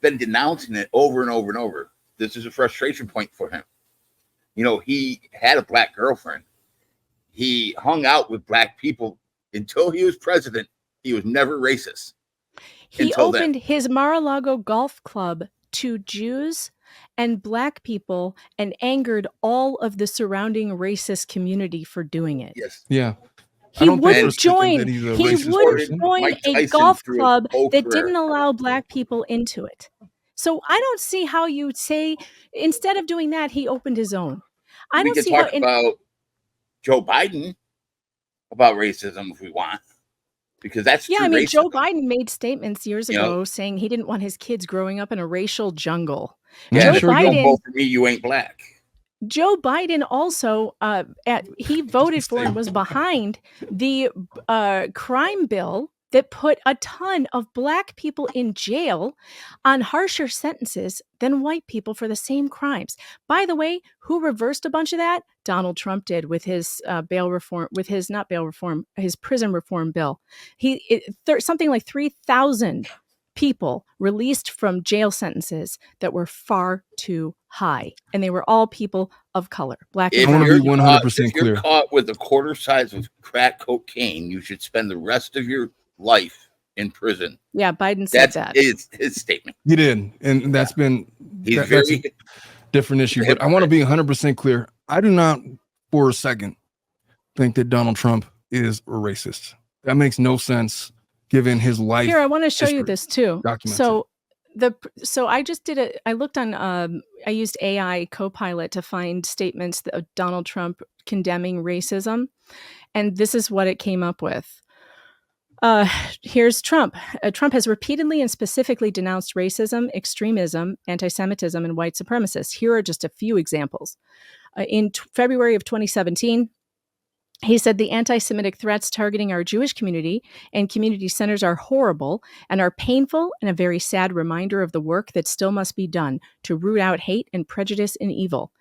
been denouncing it over and over and over. This is a frustration point for him. He had a black girlfriend. He hung out with black people until he was president. He was never racist.
He opened his Mar-a-Lago golf club to Jews and black people and angered all of the surrounding racist community for doing it.
Yes.
Yeah.
He would join a golf club that didn't allow black people into it. So I don't see how you say, instead of doing that, he opened his own. I don't see
how about Joe Biden about racism if we want. Because that's
I mean, Joe Biden made statements years ago saying he didn't want his kids growing up in a racial jungle.
Yeah, Joe Biden, don't vote for me, you ain't black.
Joe Biden also he voted for and was behind the crime bill that put a ton of black people in jail on harsher sentences than white people for the same crimes. By the way, who reversed a bunch of that? Donald Trump did with his his prison reform bill. Something like 3,000 people released from jail sentences that were far too high, and they were all people of color, black and brown.
I want to be 100% clear.
If you're caught with a quarter size of crack cocaine, you should spend the rest of your life in prison.
Yeah, Biden said that.
That's his statement.
He did, and that's been that's a different issue. But I want to be 100% clear. I do not, for a second, think that Donald Trump is a racist. That makes no sense given his life.
Here, I want to show you this too.
Documented.
So I just did it. I looked on. I used AI Copilot to find statements of Donald Trump condemning racism, and this is what it came up with. Here's Trump. Trump has repeatedly and specifically denounced racism, extremism, anti-Semitism, and white supremacists. Here are just a few examples. In February of 2017, he said the anti-Semitic threats targeting our Jewish community and community centers are horrible and are painful and a very sad reminder of the work that still must be done to root out hate and prejudice and evil.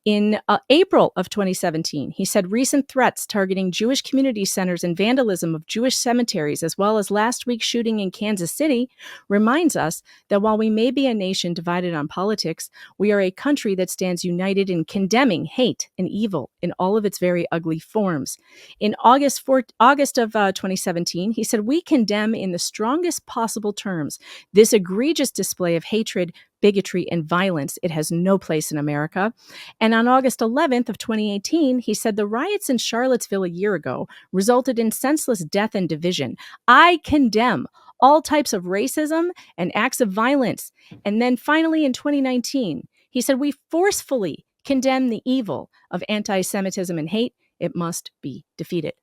In April of 2017, he said recent threats targeting Jewish community centers and vandalism of Jewish cemeteries, as well as last week's shooting in Kansas City, reminds us that while we may be a nation divided on politics, we are a country that stands united in condemning hate and evil in all of its very ugly forms. In August of 2017, he said, we condemn in the strongest possible terms this egregious display of hatred, bigotry, and violence. It has no place in America. And on August 11th of 2018, he said the riots in Charlottesville a year ago resulted in senseless death and division. I condemn all types of racism and acts of violence. And then finally in 2019, he said, we forcefully condemn the evil of anti-Semitism and hate. It must be defeated.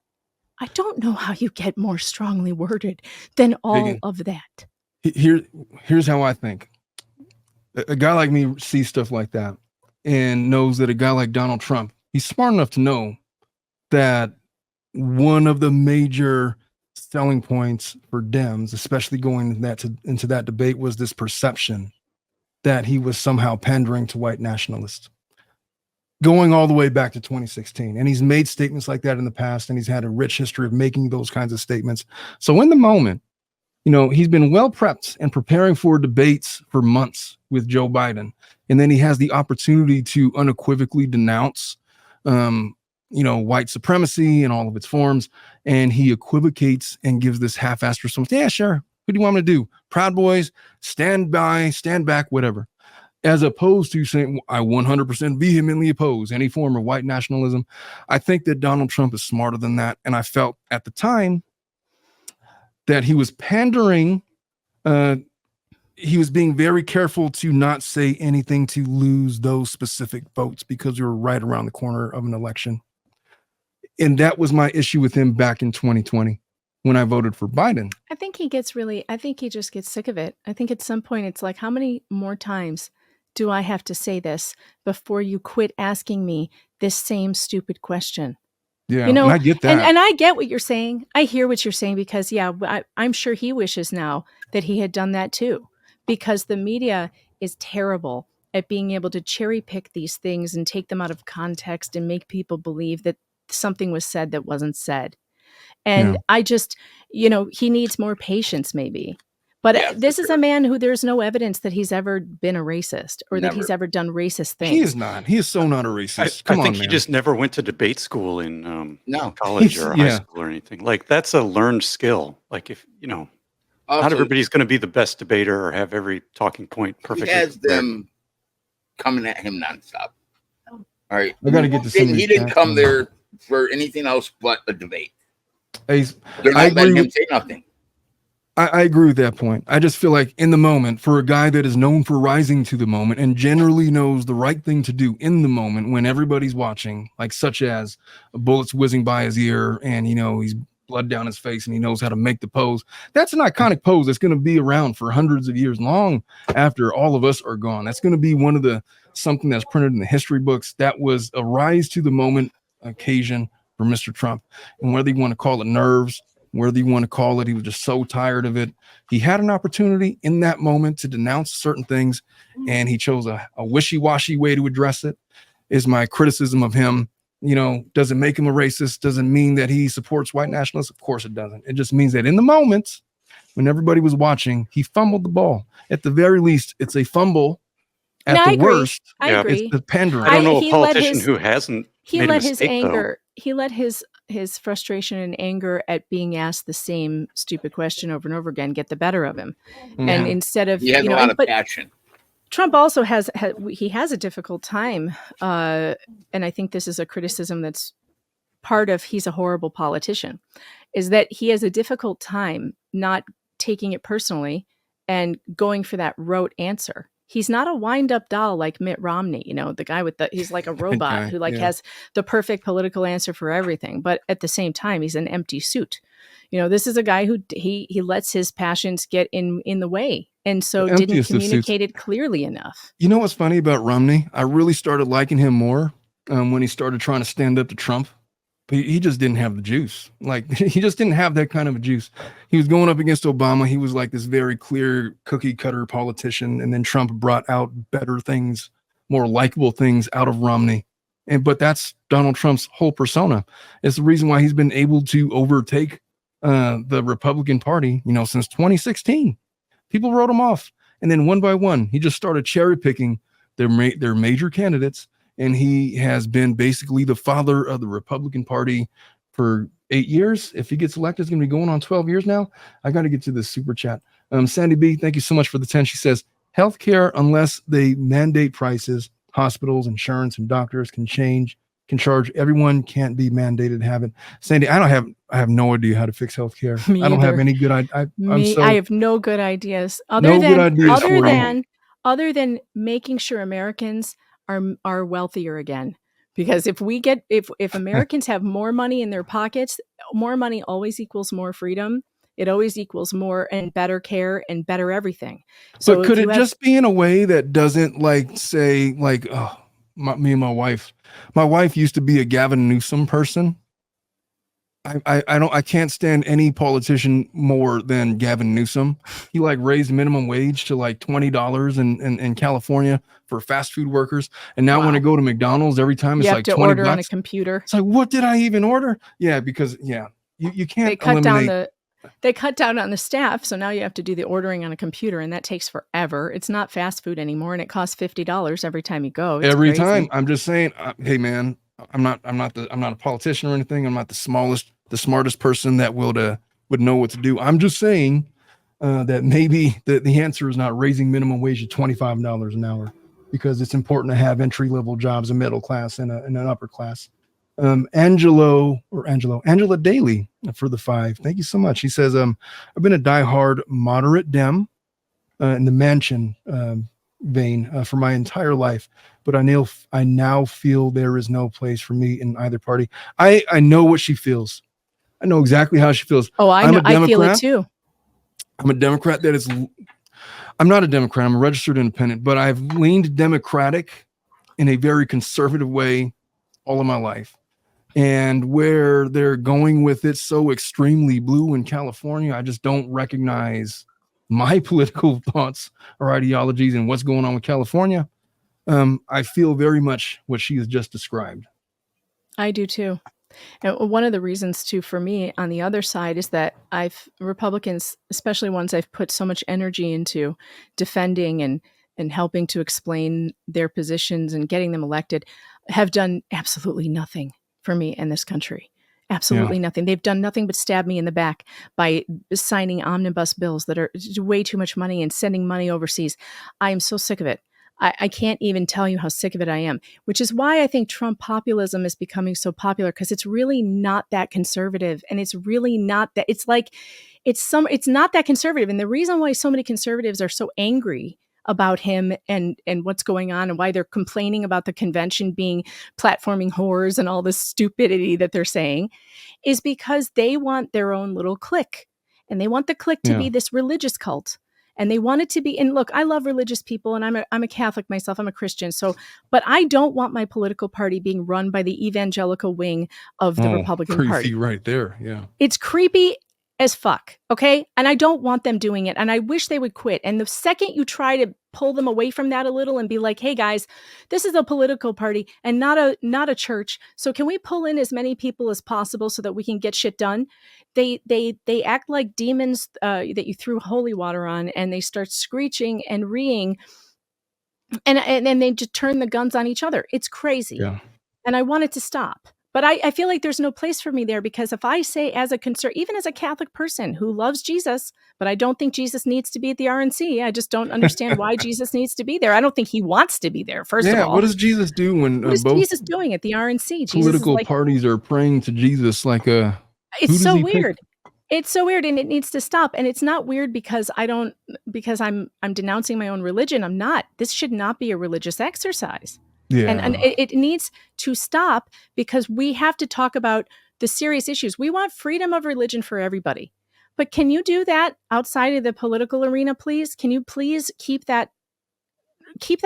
I don't know how you get more strongly worded than all of that.
Here's how I think. A guy like me sees stuff like that and knows that a guy like Donald Trump, he's smart enough to know that one of the major selling points for Dems, especially going into that debate, was this perception that he was somehow pandering to white nationalists, going all the way back to 2016. And he's made statements like that in the past, and he's had a rich history of making those kinds of statements. So in the moment, he's been well prepped and preparing for debates for months with Joe Biden. And then he has the opportunity to unequivocally denounce, white supremacy in all of its forms. And he equivocates and gives this half-assed response. Yeah, sure. What do you want me to do? Proud Boys, stand by, stand back, whatever. as opposed to saying, I 100% vehemently oppose any form of white nationalism. I think that Donald Trump is smarter than that. And I felt at the time that he was pandering. He was being very careful to not say anything to lose those specific votes because we were right around the corner of an election. And that was my issue with him back in 2020 when I voted for Biden.
I think he just gets sick of it. I think at some point it's like, how many more times do I have to say this before you quit asking me this same stupid question?
Yeah,
and
I get that.
And I get what you're saying. I hear what you're saying because, I'm sure he wishes now that he had done that too, because the media is terrible at being able to cherry pick these things and take them out of context and make people believe that something was said that wasn't said. And I just, he needs more patience maybe. But this is a man who there's no evidence that he's ever been a racist or that he's ever done racist things.
He is not. He is so not a racist.
I think he just never went to debate school in college or high school or anything. Like, that's a learned skill. Like, if, not everybody's going to be the best debater or have every talking point perfectly.
He has them coming at him nonstop. All right.
I got to get to some.
He didn't come there for anything else but a debate. They're not
I
letting
agree
him say nothing.
I agree with that point. I just feel like in the moment, for a guy that is known for rising to the moment and generally knows the right thing to do in the moment when everybody's watching, like such as bullets whizzing by his ear and, he's blood down his face and he knows how to make the pose. That's an iconic pose that's going to be around for hundreds of years long after all of us are gone. That's going to be something that's printed in the history books. That was a rise to the moment occasion for Mr. Trump. And whether you want to call it nerves, whether you want to call it, he was just so tired of it. He had an opportunity in that moment to denounce certain things, and he chose a wishy-washy way to address it, is my criticism of him. Does it make him a racist? Doesn't mean that he supports white nationalists. Of course it doesn't. It just means that in the moment when everybody was watching, he fumbled the ball. At the very least, it's a fumble. At the worst,
I agree.
It's the pandering.
I don't know a politician who hasn't made a mistake,
he let his frustration and anger at being asked the same stupid question over and over again get the better of him. Yeah. And instead of,
he has a lot of passion.
Trump also has a difficult time. And I think this is a criticism that's part of he's a horrible politician, is that he has a difficult time not taking it personally and going for that rote answer. He's not a wind-up doll like Mitt Romney, the guy he's like a robot who has the perfect political answer for everything. But at the same time, he's an empty suit. This is a guy who he lets his passions get in the way. And so didn't communicate it clearly enough.
You know what's funny about Romney? I really started liking him more when he started trying to stand up to Trump. But he just didn't have the juice. Like, he just didn't have that kind of a juice. He was going up against Obama. He was like this very clear cookie cutter politician. And then Trump brought out better things, more likable things out of Romney. But that's Donald Trump's whole persona. It's the reason why he's been able to overtake the Republican Party, since 2016. People wrote him off. And then one by one, he just started cherry picking their major candidates. And he has been basically the father of the Republican Party for 8 years. If he gets elected, it's going to be going on 12 years now. I got to get to this super chat. Sandy B, thank you so much for the 10. She says, healthcare, unless they mandate prices, hospitals, insurance, and doctors can charge. Everyone can't be mandated to have it. Sandy, I have no idea how to fix healthcare. I don't have any good ideas.
I have no good ideas other than making sure Americans are wealthier again. Because if Americans have more money in their pockets, more money always equals more freedom. It always equals more and better care and better everything. So
but could it just be in a way that doesn't me and my wife used to be a Gavin Newsom person. I can't stand any politician more than Gavin Newsom. He raised minimum wage to $20 in California for fast food workers. And now when I go to McDonald's, every time it's like $20
order on a computer.
It's like, what did I even order? Yeah, because you can't
They cut down on the staff, so now you have to do the ordering on a computer, and that takes forever. It's not fast food anymore, and it costs $50 every time you go. It's
every
crazy.
time. I'm just saying, hey man, I'm not a politician or anything. I'm not the smartest person that would know what to do. I'm just saying that maybe the answer is not raising minimum wage to $25 an hour. because it's important to have entry-level jobs, a middle class and an upper class. Angela Daly for the 5. Thank you so much. He says, I've been a diehard moderate Dem in the mansion vein for my entire life, but I now feel there is no place for me in either party. I know what she feels. I know exactly how she feels.
Oh, I know. I feel it too.
I'm a Democrat I'm not a Democrat. I'm a registered independent, but I've leaned Democratic in a very conservative way all of my life. And where they're going with it so extremely blue in California, I just don't recognize my political thoughts or ideologies and what's going on with California. I feel very much what she has just described.
I do too. And one of the reasons too, for me on the other side, is that Republicans, especially ones I've put so much energy into defending and helping to explain their positions and getting them elected, have done absolutely nothing for me in this country. Absolutely nothing. They've done nothing but stab me in the back by signing omnibus bills that are way too much money and sending money overseas. I am so sick of it. I can't even tell you how sick of it I am, which is why I think Trump populism is becoming so popular, because it's really not that conservative. And it's really not that. It's not that conservative. And the reason why so many conservatives are so angry about him and what's going on and why they're complaining about the convention being platforming whores and all this stupidity that they're saying is because they want their own little clique, and they want the clique to be this religious cult. And they want it to be, and look, I love religious people, and I'm a Catholic myself, I'm a Christian. So, but I don't want my political party being run by the evangelical wing of the Republican
creepy
Party.
Right there. Yeah.
It's creepy as fuck. Okay. And I don't want them doing it. And I wish they would quit. And the second you try to pull them away from that a little and be like, hey guys, this is a political party and not a church. So can we pull in as many people as possible so that we can get shit done? They act like demons that you threw holy water on, and they start screeching and reeing, and they just turn the guns on each other. It's crazy.
Yeah.
And I want it to stop. But I feel like there's no place for me there, because if I say, as a even as a Catholic person who loves Jesus, but I don't think Jesus needs to be at the RNC. I just don't understand why Jesus needs to be there. I don't think he wants to be there, first of all.
What does Jesus do when
what is
both
Jesus doing at the RNC?
political parties are praying to Jesus like a...
It's so weird. It's so weird, and it needs to stop. And it's not weird because I'm denouncing my own religion. I'm not. This should not be a religious exercise.
Yeah.
And it needs to stop, because we have to talk about the serious issues. We want freedom of religion for everybody. But can you do that outside of the political arena, please? Can you please keep that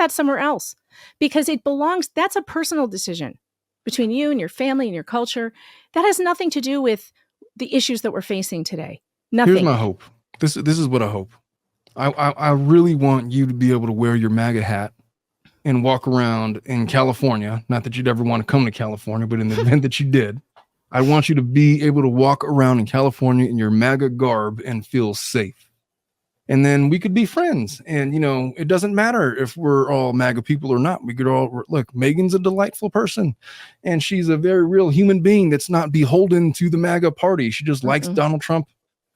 somewhere else? Because it belongs, that's a personal decision between you and your family and your culture. That has nothing to do with the issues that we're facing today. Nothing.
Here's my hope. This is what I hope. I really want you to be able to wear your MAGA hat and walk around in California. Not that you'd ever want to come to California, but in the event that you did, I want you to be able to walk around in California in your MAGA garb and feel safe. And then we could be friends. And, it doesn't matter if we're all MAGA people or not. We could all look, Megan's a delightful person, and she's a very real human being that's not beholden to the MAGA party. She just likes Donald Trump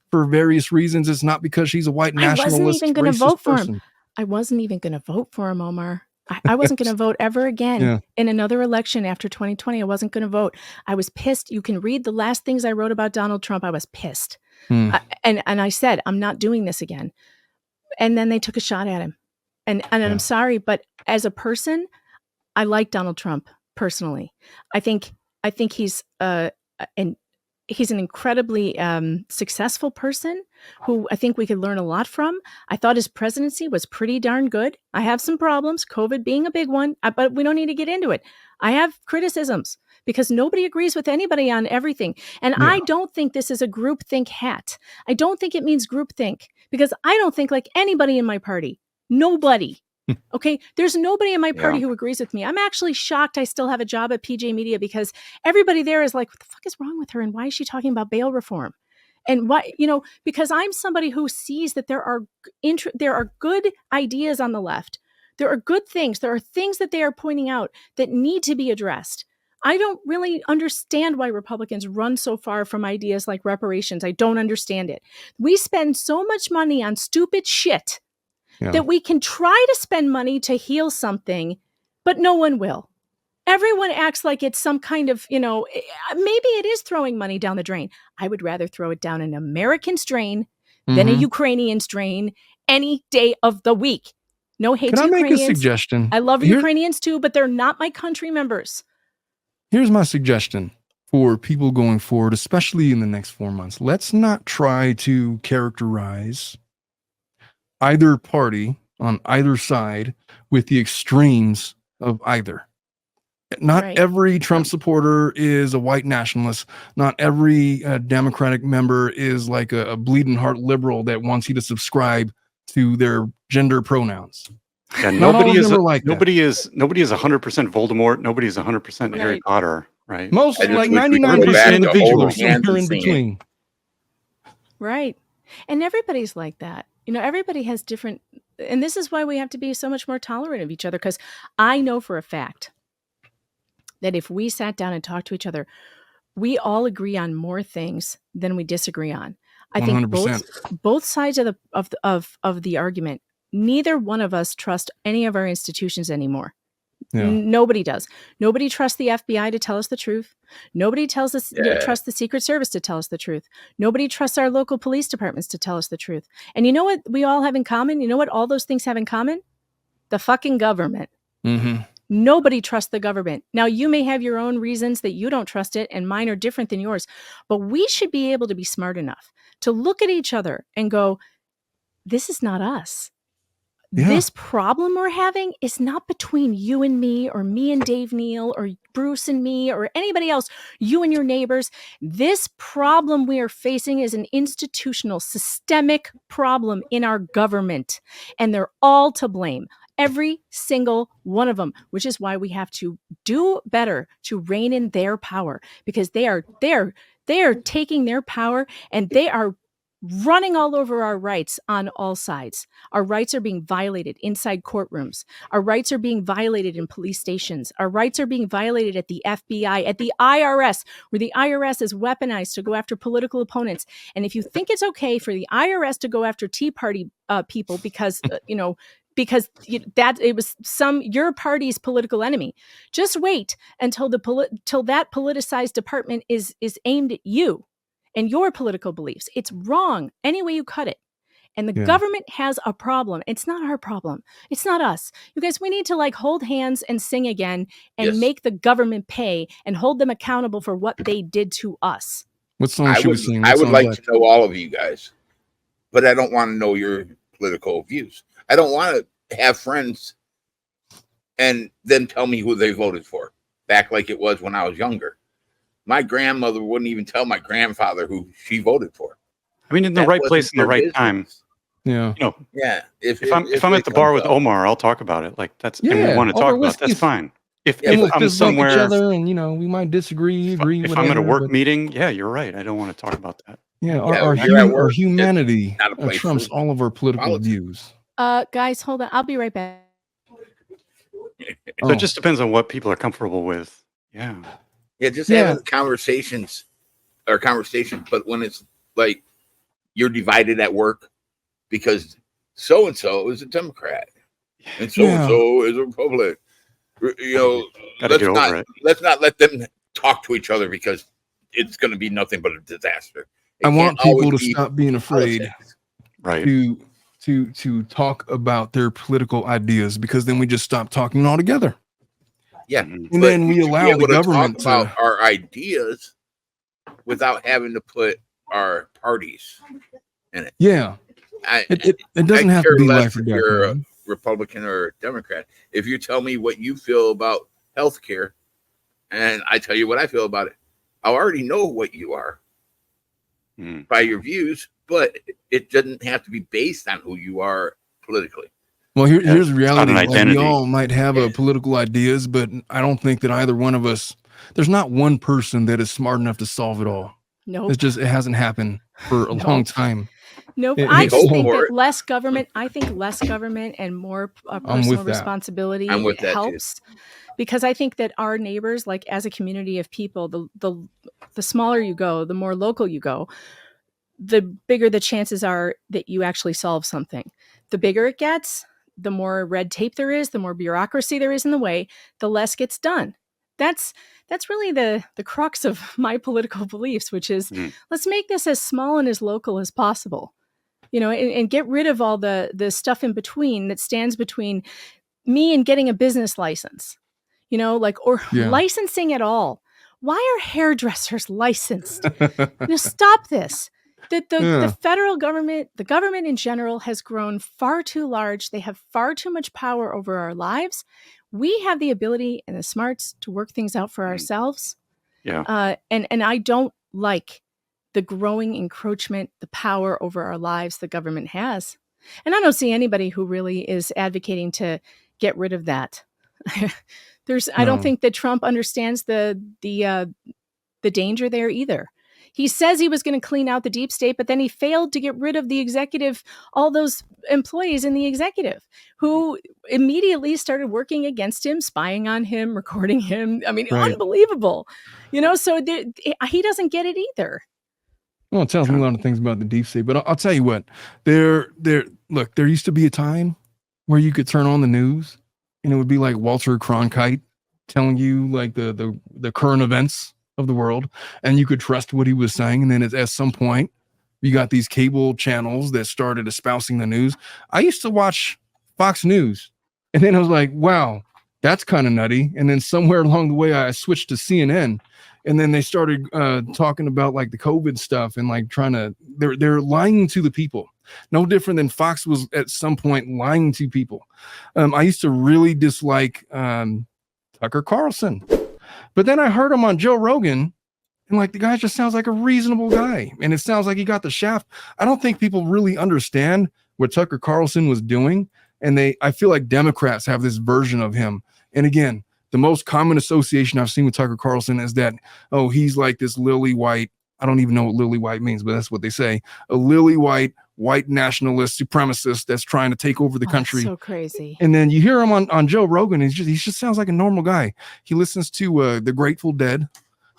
for various reasons. It's not because she's a white nationalist.
I wasn't even going to vote for
person.
him. I wasn't even going to vote for him, Omar. I wasn't going to vote ever again in another election after 2020. I wasn't going to vote. I was pissed. You can read the last things I wrote about Donald Trump. I was pissed. And I said, I'm not doing this again. And then they took a shot at him. And I'm sorry, but as a person, I like Donald Trump personally. I think he's he's an incredibly successful person who I think we could learn a lot from. I thought his presidency was pretty darn good. I have some problems, COVID being a big one, but we don't need to get into it. I have criticisms because nobody agrees with anybody on everything. And I don't think this is a groupthink hat. I don't think it means groupthink, because I don't think like anybody in my party. Nobody. Okay. There's nobody in my party who agrees with me. I'm actually shocked I still have a job at PJ Media, because everybody there is like, what the fuck is wrong with her? And why is she talking about bail reform? And why, because I'm somebody who sees that there are good ideas on the left. There are good things. There are things that they are pointing out that need to be addressed. I don't really understand why Republicans run so far from ideas like reparations. I don't understand it. We spend so much money on stupid shit that we can try to spend money to heal something, but no one will. Everyone acts like it's some kind of, maybe it is throwing money down the drain. I would rather throw it down an American's drain than a Ukrainian's drain any day of the week. No hate to Ukrainians.
Can I make a suggestion?
I love Ukrainians too, but they're not my country members.
Here's my suggestion for people going forward, especially in the next 4 months. Let's not try to characterize either party on either side with the extremes of either. Not every Trump supporter is a white nationalist. Not every Democratic member is like a bleeding heart liberal that wants you to subscribe to their gender pronouns.
Yeah, nobody is 100% Voldemort. Nobody is 100% Harry Potter, right?
Most, like 99% individuals are in between.
Right. And everybody's like that. Everybody has different, and this is why we have to be so much more tolerant of each other, because I know for a fact that if we sat down and talked to each other, we all agree on more things than we disagree on. I 100%. think both sides of the argument, neither one of us trust any of our institutions anymore. Yeah. Nobody does. Nobody trusts the FBI to tell us the truth. Nobody trusts the Secret Service to tell us the truth. Nobody trusts our local police departments to tell us the truth. And you know what we all have in common? You know what all those things have in common? The fucking government.
Mm-hmm.
Nobody trusts the government. Now, you may have your own reasons that you don't trust it, and mine are different than yours. But we should be able to be smart enough to look at each other and go, this is not us. Yeah. This problem we're having is not between you and me, or me and Dave Neal, or Bruce and me, or anybody else, you and your neighbors. This problem we are facing is an institutional, systemic problem in our government, and they're all to blame. Every single one of them, which is why we have to do better to rein in their power, because they are taking their power and they are running all over our rights on all sides. Our rights are being violated inside courtrooms. Our rights are being violated in police stations. Our rights are being violated at the FBI, at the IRS, where the IRS is weaponized to go after political opponents. And if you think it's okay for the IRS to go after Tea Party people because it was your party's political enemy, just wait until till that politicized department is aimed at you and your political beliefs. It's wrong any way you cut it. And the government has a problem. It's not our problem. It's not us. You guys, we need to hold hands and sing again and make the government pay and hold them accountable for what they did to us.
What song should we sing?
I would like to know all of you guys, but I don't want to know your political views. I don't want to have friends and then tell me who they voted for, back like it was when I was younger. My grandmother wouldn't even tell my grandfather who she voted for.
I mean, in the right place, in the right time.
Yeah.
Yeah.
If I'm at the bar with Omar, I'll talk about it. And we want to talk about it, that's fine. If I'm somewhere,
each other and we might disagree, agree.
If I'm at a work meeting, you're right. I don't want to talk about that.
Yeah, our humanity trumps all of our political views.
Guys, hold on. I'll be right back.
So it just depends on what people are comfortable with. Yeah.
Yeah, just having conversations. But when it's like you're divided at work because so-and-so is a Democrat and so-and-so is a Republican. Let's not let them talk to each other, because it's going to be nothing but a disaster.
I want people to stop being afraid to talk about their political ideas, because then we just stop talking altogether.
Yeah.
And then we allow the government to
talk about our ideas without having to put our parties in it.
Yeah. It doesn't have to be like
if you're a Republican or Democrat. If you tell me what you feel about healthcare and I tell you what I feel about it, I already know what you are by your views, but it doesn't have to be based on who you are politically.
Well, here's the reality. We all might have political ideas, but I don't think that either one of us, there's not one person that is smart enough to solve it all.
No,
it hasn't happened for a long time.
Nope. I think that less government and more personal responsibility helps. Because I think that our neighbors, like as a community of people, the smaller you go, the more local you go, the bigger the chances are that you actually solve something. the bigger it gets, the more red tape there is, the more bureaucracy there is in the way, the less gets done. That's really the crux of my political beliefs, which is let's make this as small and as local as possible, and get rid of all the stuff in between that stands between me and getting a business license, licensing at all. Why are hairdressers licensed? Stop this. The federal government, the government in general, has grown far too large. They have far too much power over our lives. We have the ability and the smarts to work things out for ourselves.
Yeah.
And I don't like the growing encroachment, the power over our lives the government has. And I don't see anybody who really is advocating to get rid of that. I don't think that Trump understands the danger there either. He says he was going to clean out the deep state, but then he failed to get rid of the executive, all those employees in the executive who immediately started working against him, spying on him, recording him. I mean, unbelievable, so he doesn't get it either.
Well, it tells me a lot of things about the deep state, but I'll tell you what, there used to be a time where you could turn on the news and it would be like Walter Cronkite telling you like the current events of the world, and you could trust what he was saying. And then at some point, you got these cable channels that started espousing the news. I used to watch Fox News, and then I was like, wow, that's kind of nutty. And then somewhere along the way, I switched to CNN, and then they started talking about like the COVID stuff and like they're lying to the people. No different than Fox was at some point lying to people. I used to really dislike Tucker Carlson. But then I heard him on Joe Rogan, and like the guy just sounds like a reasonable guy, and it sounds like he got the shaft. I don't think people really understand what Tucker Carlson was doing, and I feel like Democrats have this version of him. And again, the most common association I've seen with Tucker Carlson is that, oh, he's like this lily white. I don't even know what lily white means, but that's what they say. A lily white nationalist supremacist that's trying to take over the country.
So crazy.
And then you hear him on Joe Rogan, and he just sounds like a normal guy. He listens to the Grateful Dead.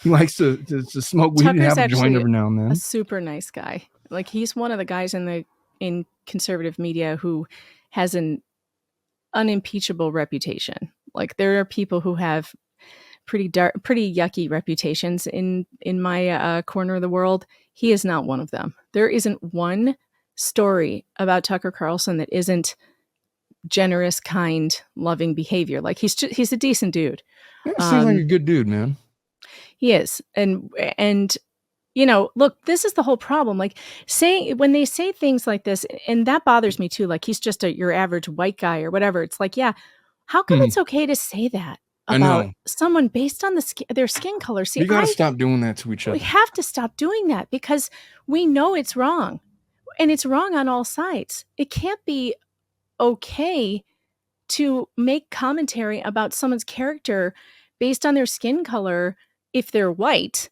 He likes to smoke weed and have a joint every now and then.
A super nice guy. Like, he's one of the guys in conservative media who has an unimpeachable reputation. Like, there are people who have pretty yucky reputations in my corner of the world. He is not one of them. There isn't one story about Tucker Carlson that isn't generous, kind, loving behavior. Like, he's a decent dude.
Yeah, seems like a good dude, man.
He is. And look, this is the whole problem. Like, when they say things like this, and that bothers me too, like he's just your average white guy or whatever. It's like, yeah, how come it's okay to say that about someone based on their skin color? See,
you got to stop doing that to each other.
We have to stop doing that because we know it's wrong, and it's wrong on all sides. It can't be okay to make commentary about someone's character based on their skin color if they're white,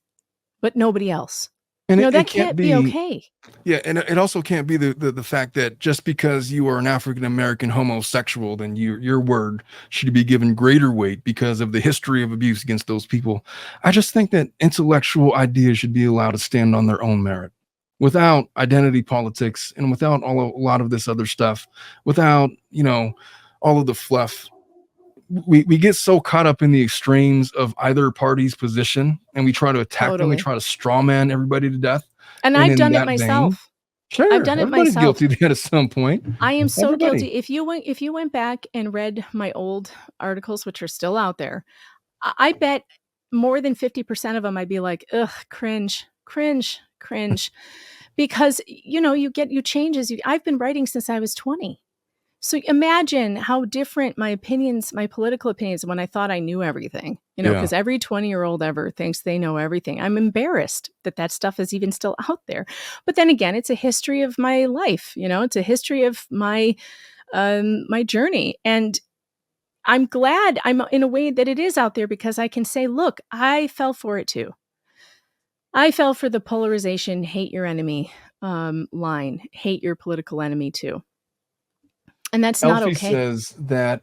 but nobody else.
And
that can't be okay.
Yeah, and it also can't be the fact that just because you are an African-American homosexual, then your word should be given greater weight because of the history of abuse against those people. I just think that intellectual ideas should be allowed to stand on their own merit, without identity politics and without a lot of this other stuff, without, all of the fluff. We get so caught up in the extremes of either party's position, and we try to attack them. We try to straw man everybody to death.
And I've done it myself.
Sure,
I've done it myself.
Guilty of that at some point.
I am so guilty. If you went back and read my old articles, which are still out there, I bet more than 50% of them I'd be like, ugh, cringe, because you change as I've been writing since I was 20. So imagine how different my political opinions, when I thought I knew everything, because every 20-year-old ever thinks they know everything. I'm embarrassed that stuff is even still out there. But then again, it's a history of my life. It's a history of my journey. And I'm glad I'm in a way that it is out there, because I can say, look, I fell for it too. I fell for the polarization, hate your enemy line, hate your political enemy too. And that's not okay.
Says that,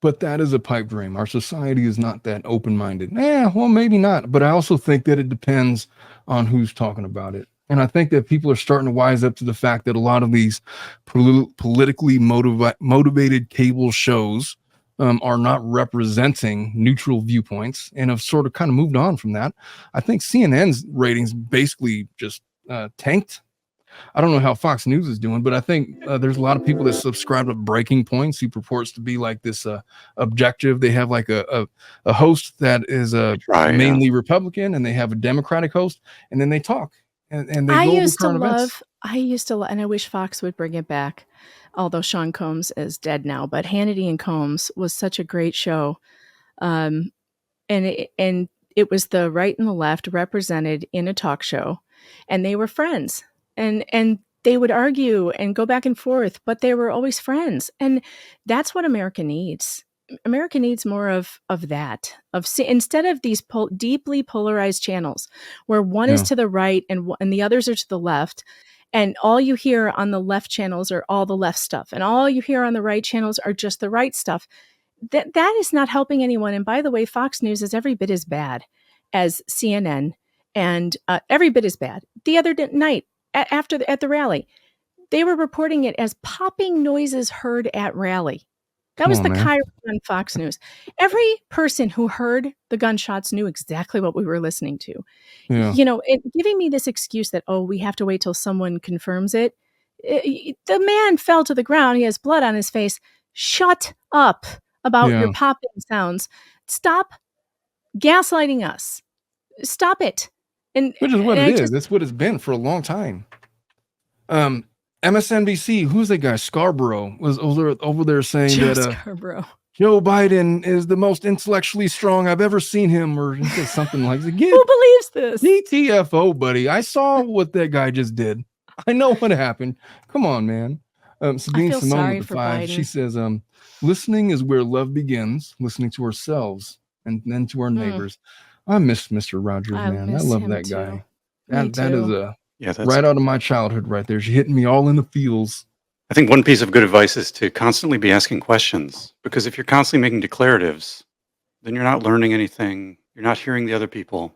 but that is a pipe dream. Our society is not that open-minded. Yeah, well, maybe not. But I also think that it depends on who's talking about it. And I think that people are starting to wise up to the fact that a lot of these politically motivated cable shows are not representing neutral viewpoints and have sort of kind of moved on from that. I think CNN's ratings basically just tanked. I don't know how Fox News is doing, but I think there's a lot of people that subscribe to Breaking Points. He purports to be like this objective. They have like a host that is mainly Republican, and they have a Democratic host, and then they talk and they go over current events.
I used to love, and I wish Fox would bring it back, although Sean Combs is dead now. But Hannity and Combs was such a great show, and it was the right and the left represented in a talk show, and they were friends. And they would argue and go back and forth, but they were always friends. And that's what America needs. America needs more of that. Instead of these deeply polarized channels where one is to the right and the others are to the left. And all you hear on the left channels are all the left stuff. And all you hear on the right channels are just the right stuff. That is not helping anyone. And by the way, Fox News is every bit as bad as CNN, and every bit as bad. The other night, at the rally, they were reporting it as popping noises heard at rally. That was the Chiron on Fox News. Every person who heard the gunshots knew exactly what we were listening to. Yeah. Giving me this excuse that, we have to wait till someone confirms it. The man fell to the ground. He has blood on his face. Shut up about your popping sounds. Stop gaslighting us. Stop it.
Which is what it is. That's what it's been for a long time. MSNBC, who's that guy? Scarborough was over there saying
Scarborough.
Joe Biden is the most intellectually strong I've ever seen him, or something like that.
Who believes this?
GTFO, buddy. I saw what that guy just did. I know what happened. Come on, man. Sabine Simone with the 5. Biden. She says, listening is where love begins, listening to ourselves and then to our neighbors. I miss Mr. Rogers, man. I love that guy. That is right out of my childhood right there. She hitting me all in the feels.
I think one piece of good advice is to constantly be asking questions, because if you're constantly making declaratives, then you're not learning anything. You're not hearing the other people.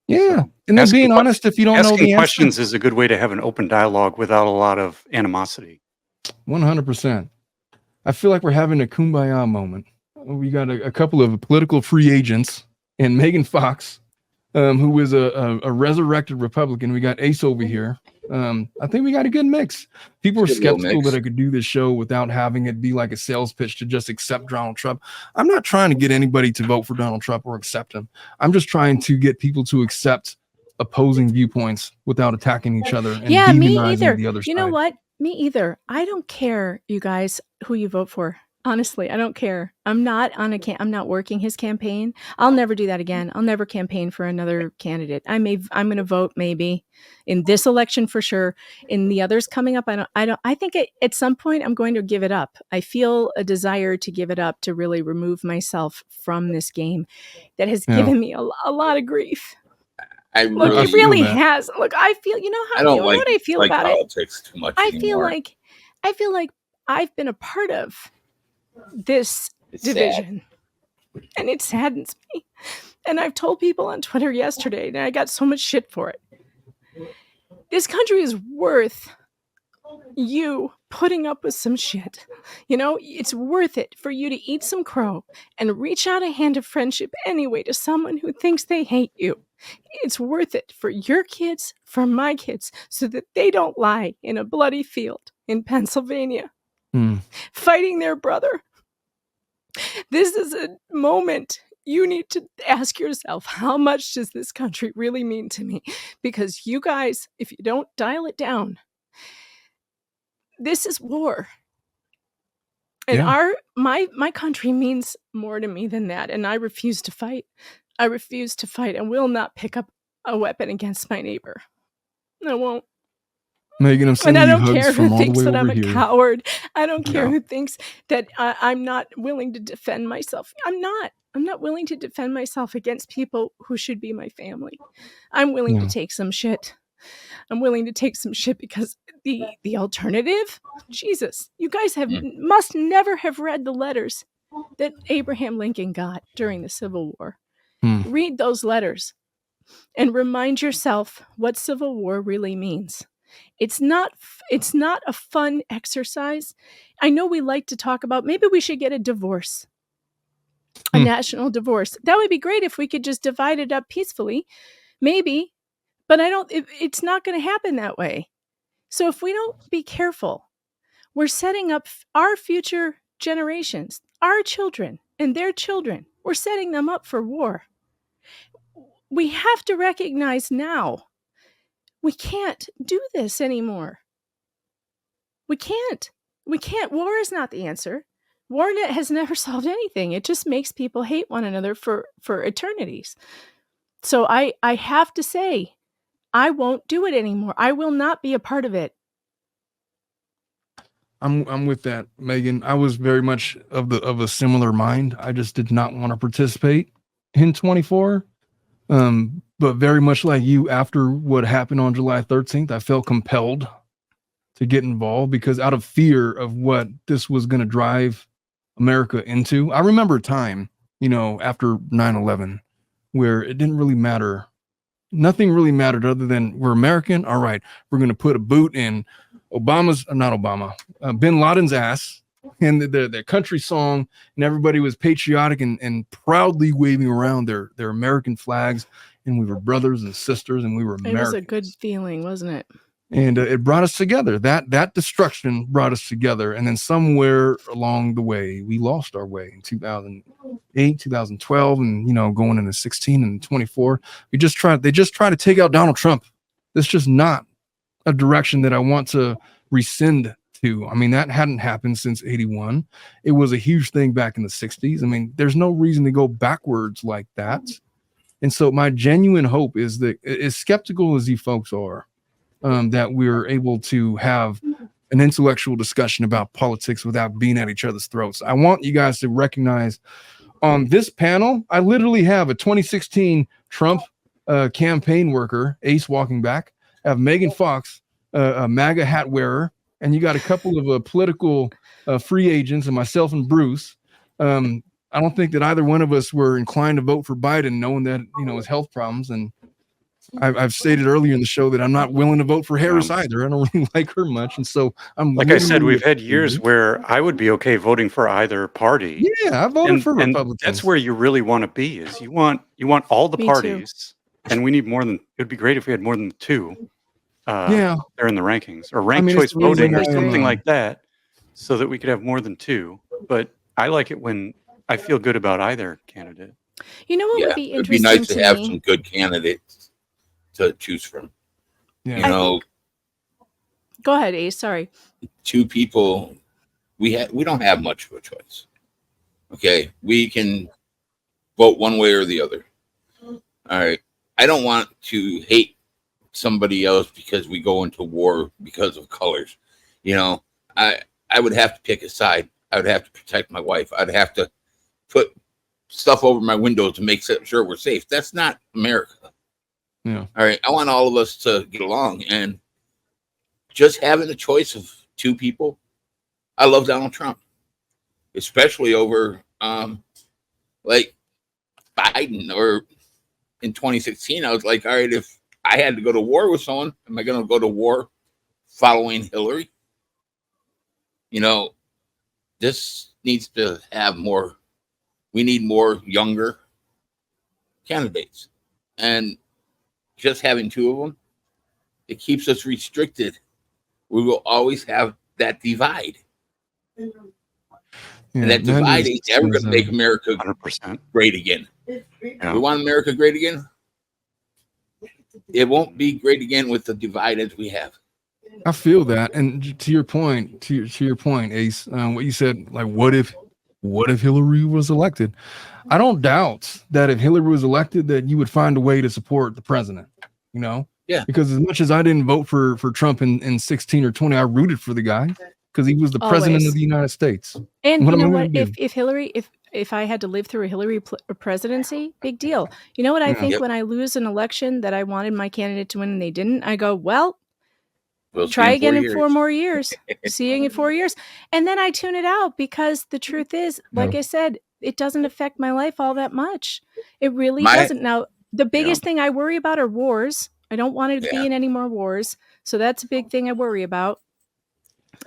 Yeah. So, and then being honest, if you don't know the answer.
Asking questions is a good way to have an open dialogue without a lot of animosity.
100%. I feel like we're having a kumbaya moment. We got a couple of political free agents and Megan Fox, who is a resurrected Republican. We got Ace over here. I think we got a good mix. People were skeptical that I could do this show without having it be like a sales pitch to just accept Donald Trump. I'm not trying to get anybody to vote for Donald Trump or accept him. I'm just trying to get people to accept opposing viewpoints without attacking each other and demonizing the other side.
You know what? Me either. I don't care, you guys, who you vote for. Honestly, I don't care. I'm not I'm not working his campaign. I'll never do that again. I'll never campaign for another candidate. I'm going to vote maybe in this election for sure. In the others coming up, I think at some point I'm going to give it up. I feel a desire to give it up, to really remove myself from this game that has given me a lot of grief. It really has. Look, I feel, what I feel about
politics too much anymore.
I feel like I've been a part of this division, and it saddens me. And I've told people on Twitter yesterday, and I got so much shit for it. This country is worth you putting up with some shit. It's worth it for you to eat some crow and reach out a hand of friendship anyway to someone who thinks they hate you. It's worth it for your kids, for my kids, so that they don't lie in a bloody field in Pennsylvania fighting their brother. This is a moment you need to ask yourself, how much does this country really mean to me? Because you guys, if you don't dial it down, this is war. And my country means more to me than that. And I refuse to fight. I refuse to fight and will not pick up a weapon against my neighbor. I won't.
Megan, I'm sending you hugs from all the way over here. And I don't care who thinks that I'm a coward. I don't care who thinks that I'm not willing to defend myself. I'm not willing to defend myself against people who should be my family. I'm willing to take some shit. I'm willing to take some shit because the alternative, Jesus, you guys must never have read the letters that Abraham Lincoln got during the Civil War. Read those letters.
and remind yourself what civil war really means. It's not a fun exercise. I know we like to talk about maybe we should get a divorce, a national divorce. That would be great if we could just divide it up peacefully, maybe, but it's not going to happen that way. So if we don't be careful, we're setting up our future generations, our children and their children. We're setting them up for war. We have to recognize now we can't do this anymore. We can't. War is not the answer. War has never solved anything. It just makes people hate one another for eternities. So I have to say, I won't do it anymore. I will not be a part of it.
I'm with that, Megan. I was very much of a similar mind. I just did not want to participate in 24. But very much like you, after what happened on July 13th, I felt compelled to get involved because out of fear of what this was going to drive America into. I remember a time, after 9/11 where it didn't really matter. Nothing really mattered other than we're American. All right, we're going to put a boot in Bin Laden's ass, and their country song, and everybody was patriotic and proudly waving around their American flags, and we were brothers and sisters, and we were Americans. It was
a good feeling, wasn't it?
And it brought us together. That destruction brought us together, and then somewhere along the way, we lost our way in 2008, 2012, and going into 16 and 24. They just try to take out Donald Trump. That's just not a direction that I want to rescind to. I mean, that hadn't happened since 81. It was a huge thing back in the 60s. I mean, there's no reason to go backwards like that. And so my genuine hope is that, as skeptical as you folks are, that we're able to have an intellectual discussion about politics without being at each other's throats. I want you guys to recognize on this panel, I literally have a 2016 Trump campaign worker, Ace walking back. I have Megan Fox, a MAGA hat wearer, and you got a couple of political free agents, and myself and Bruce. I don't think that either one of us were inclined to vote for Biden, knowing that his health problems. And I've stated earlier in the show that I'm not willing to vote for Harris either. I don't really like her much, and so I'm
like I said, we've had years where I would be okay voting for either party.
Yeah, I voted for Republicans.
That's where you really want to be. Is you want all the parties, and we need more than. It would be great if we had more than two. They're in the rankings or ranked choice voting or something like that, so that we could have more than two. But I like it when I feel good about either candidate.
You know what would be interesting?
It'd be nice to have some good candidates to choose from.
Yeah. Go ahead, Ace. Sorry.
Two people, we don't have much of a choice. Okay, we can vote one way or the other. All right. I don't want to hate somebody else because we go into war because of colors. I would have to pick a side. I would have to protect my wife. I'd have to put stuff over my window to make sure we're safe. That's not America.
Yeah.
All right. I want all of us to get along, and just having the choice of two people. I love Donald Trump, especially over like Biden. Or in 2016, I was like, all right, if I had to go to war with someone, am I going to go to war following Hillary? This needs to have more. We need more younger candidates, and just having two of them, it keeps us restricted. We will always have that divide. Yeah, and that divide ain't ever going to make America 100% great again. Yeah. We want America great again. It won't be great again with the divide as we have.
I feel that, and to your point, Ace, what you said, like, what if Hillary was elected? I don't doubt that if Hillary was elected, that you would find a way to support the president.
Yeah.
Because as much as I didn't vote for Trump in 16 or 20, I rooted for the guy because he was the president of the United States.
And you know what? If Hillary, if I had to live through a Hillary presidency, big deal. You know what I think when I lose an election that I wanted my candidate to win and they didn't, I go, well, try again in 4 more years. Seeing in 4 years. And then I tune it out because the truth is, like I said, it doesn't affect my life all that much. It really doesn't. Now, The biggest thing I worry about are wars. I don't want it to be in any more wars. So that's a big thing I worry about.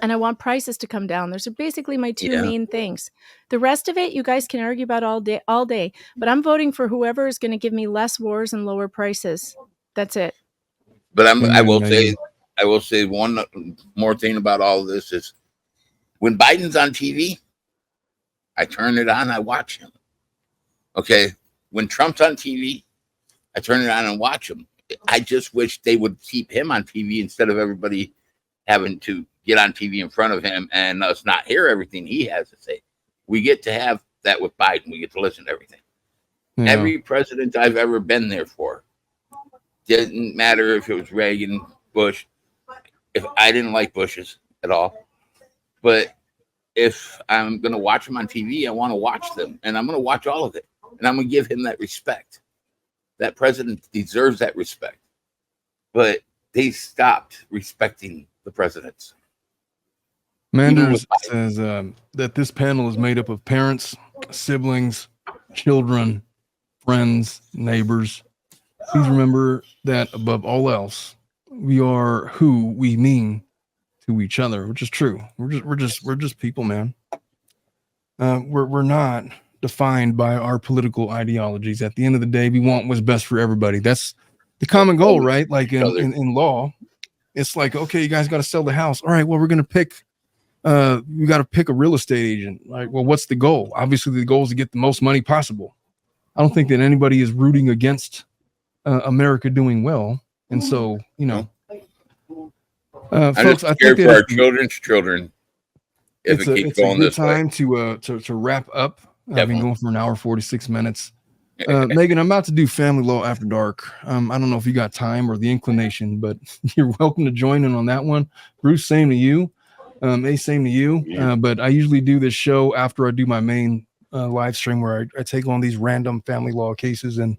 And I want prices to come down. Those are basically my two main things. The rest of it, you guys can argue about all day. But I'm voting for whoever is going to give me less wars and lower prices. That's it.
But I will say one more thing about all of this is when Biden's on TV, I turn it on, I watch him. Okay. When Trump's on TV, I turn it on and watch him. I just wish they would keep him on TV instead of everybody having to get on TV in front of him and us not hear everything he has to say. We get to have that with Biden. We get to listen to everything. Yeah. Every president I've ever been there for, didn't matter if it was Reagan, Bush. If I didn't like Bush's at all, but if I'm going to watch them on TV, I want to watch them, and I'm going to watch all of it, and I'm going to give him that respect. That president deserves that respect, but they stopped respecting the presidents.
Manders says that this panel is made up of parents, siblings, children, friends, neighbors. Please remember that above all else, we are who we mean to each other, which is true. We're just people, man. We're not defined by our political ideologies. At the end of the day, we want what's best for everybody. That's the common goal, right? Like in law, it's like, okay, you guys got to sell the house. All right, well, we're going to pick, we got to pick a real estate agent. Like, well, what's the goal? Obviously, the goal is to get the most money possible. I don't think that anybody is rooting against America doing well. And so, you know, folks, I think
for our children's children. If it keeps going this way,
it's a good time to wrap up. I've been going for an hour, 46 minutes. Megan, I'm about to do Family Law After Dark. I don't know if you got time or the inclination, but you're welcome to join in on that one. Bruce, same to you. Same to you.
Yeah.
But I usually do this show after I do my main live stream where I take on these random family law cases and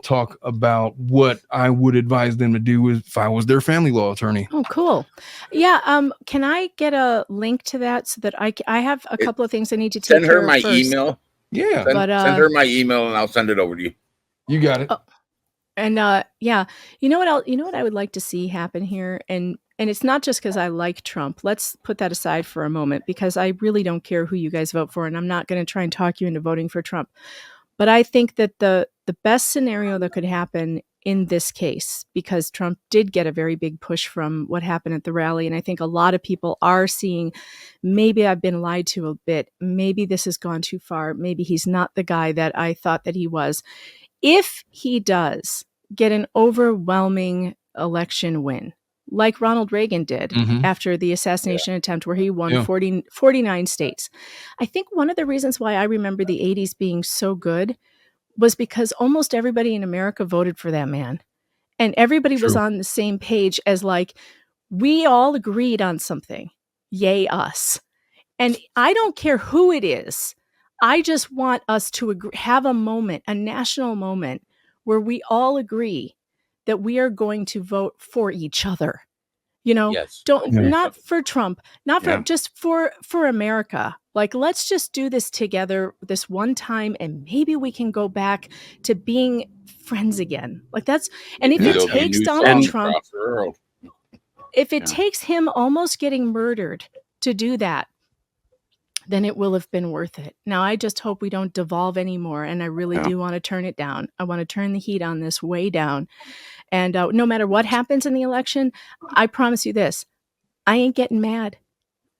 talk about what I would advise them to do if I was their family law attorney.
Oh, cool. Yeah. Can I get a link to that so that I have a couple of things I need to take care of first.
Send her my email.
Yeah.
Send her my email and I'll send it over to you.
You got it.
And yeah, you know what I would like to see happen here, and it's not just because I like Trump. Let's put that aside for a moment, because I really don't care who you guys vote for, and I'm not going to try and talk you into voting for Trump. But I think that the best scenario that could happen in this case, because Trump did get a very big push from what happened at the rally, and I think a lot of people are seeing, maybe I've been lied to a bit, maybe this has gone too far, maybe he's not the guy that I thought that he was. If he does get an overwhelming election win, like Ronald Reagan did after the assassination attempt where he won 49 states. I think one of the reasons why I remember the 80s being so good was because almost everybody in America voted for that man. And everybody was on the same page as like, we all agreed on something. Yay, us. And I don't care who it is. I just want us to have a moment, a national moment, where we all agree that we are going to vote for each other. You know, not for Trump, not for just for America. Like, let's just do this together this one time, and maybe we can go back to being friends again. Like that's, and if it takes Donald Trump, if it takes him almost getting murdered to do that, then it will have been worth it. Now, I just hope we don't devolve anymore. And I really do want to turn it down. I want to turn the heat on this way down. And no matter what happens in the election, I promise you this, I ain't getting mad.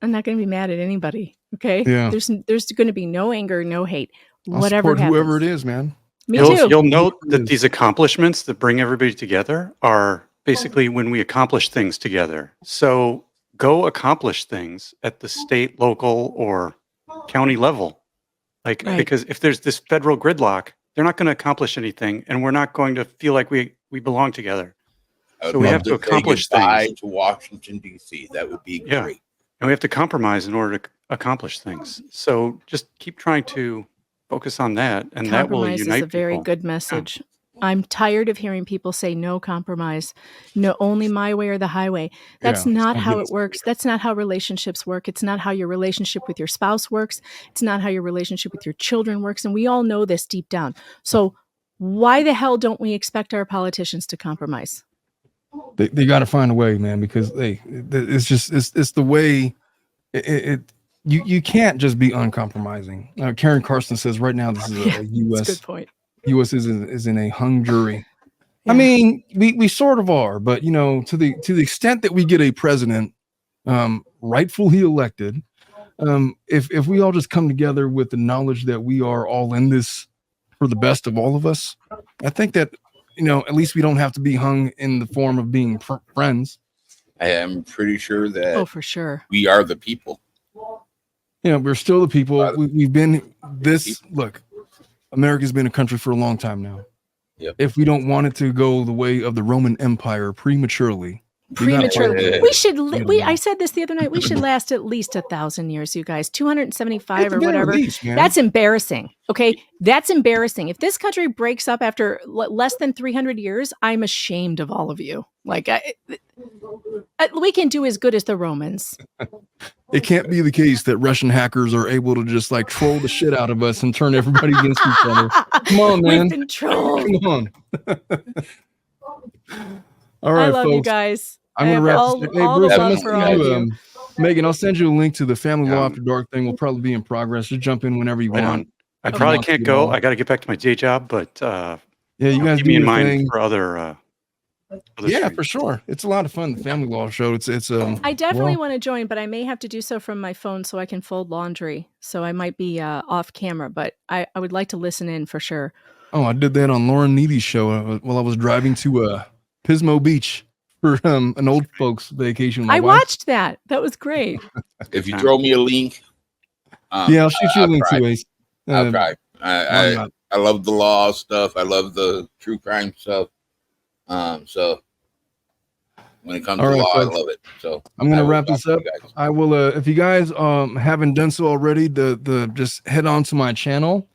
I'm not going to be mad at anybody. Okay. Yeah. There's going to be no anger, no hate, whatever happens.
Whoever it is, man.
Me too.
You'll note that these accomplishments that bring everybody together are basically when we accomplish things together. So go accomplish things at the state, local, or county level. Because if there's this federal gridlock, they're not going to accomplish anything, and we're not going to feel like we belong together. So we have to accomplish things.
To Washington, D.C. That would be great.
And we have to compromise in order to accomplish things. So just keep trying to focus on that, and that will unite people.
Compromise is a very good message. I'm tired of hearing people say no compromise, no, only my way or the highway. That's not how it works. That's not how relationships work. It's not how your relationship with your spouse works. It's not how your relationship with your children works. And we all know this deep down. So why the hell don't we expect our politicians to compromise?
They got to find a way, man, because it's the way you can't just be uncompromising. Karen Carson says right now this is a U.S.
That's a good point.
U.S. is in a hung jury. Yeah. I mean, we sort of are, but to the extent that we get a president rightfully elected, if we all just come together with the knowledge that we are all in this for the best of all of us, I think that at least we don't have to be hung in the form of being friends.
I am pretty sure that
for sure
we are the people.
We're still the people. We've been this. Look, America's been a country for a long time now.
Yep.
If we don't want it to go the way of the Roman Empire prematurely,
we should. I said this the other night. We should last at least 1,000 years, you guys. 275 or whatever.
Least,
that's embarrassing. Okay, that's embarrassing. If this country breaks up after less than 300 years, I'm ashamed of all of you. Like, we can do as good as the Romans.
It can't be the case that Russian hackers are able to just like troll the shit out of us and turn everybody against each other. Come on, man.
We've been trolled.
Come on. All right,
I love
folks.
you guys.
I'm gonna wrap this. Hey,
all
Bruce,
the
I'm
love for all
gonna
of
send
you.
you, Megan, I'll send you a link to the Family Law After Dark thing. Will probably be in progress. Just jump in whenever you want.
I probably can't go. I got to get back to my day job, but
yeah, you guys
keep me in mind for other
yeah,
streams.
for sure. It's a lot of fun. The Family Law Show. It's
I definitely want to join, but I may have to do so from my phone so I can fold laundry. So I might be off camera, but I would like to listen in for sure.
Oh, I did that on Lauren Needy's show while I was driving to Pismo Beach for an old folks vacation.
I watched that. That was great.
If you throw me a link,
yeah, I'll shoot you a link too, Ace.
I'll try. I love the law stuff. I love the true crime stuff. So when it comes to law, folks, I love it. So
I'm gonna wrap this up. I will if you guys haven't done so already, just head on to my channel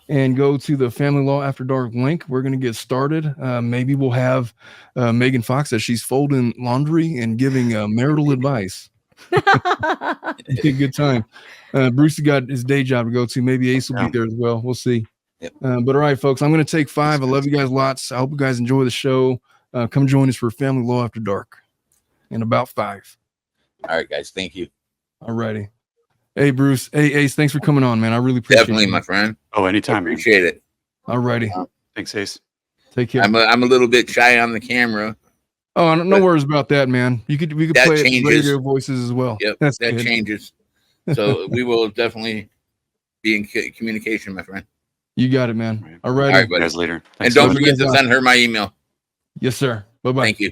and go to the Family Law After Dark link. We're gonna get started. Maybe we'll have Megan Fox as she's folding laundry and giving marital advice. A good time. Bruce has got his day job to go to. Maybe Ace will be there as well. We'll see.
Yep.
But all right, folks, I'm going to take 5. I love you guys lots. I hope you guys enjoy the show. Come join us for Family Law After Dark in about 5.
All right, guys. Thank you.
All righty. Hey, Bruce. Hey, Ace. Thanks for coming on, man. I really appreciate it.
Definitely, my friend.
Oh, anytime.
Appreciate it.
All righty.
Thanks, Ace.
Take care.
I'm a little bit shy on the camera.
Oh, no worries about that, man. We could play it with radio voices as well.
Yep, that changes. So we will definitely be in communication, my friend.
You got it, man. All right.
All right, buddy.
Guys later.
Thanks, and don't forget to send her my email.
Yes, sir. Bye-bye.
Thank you.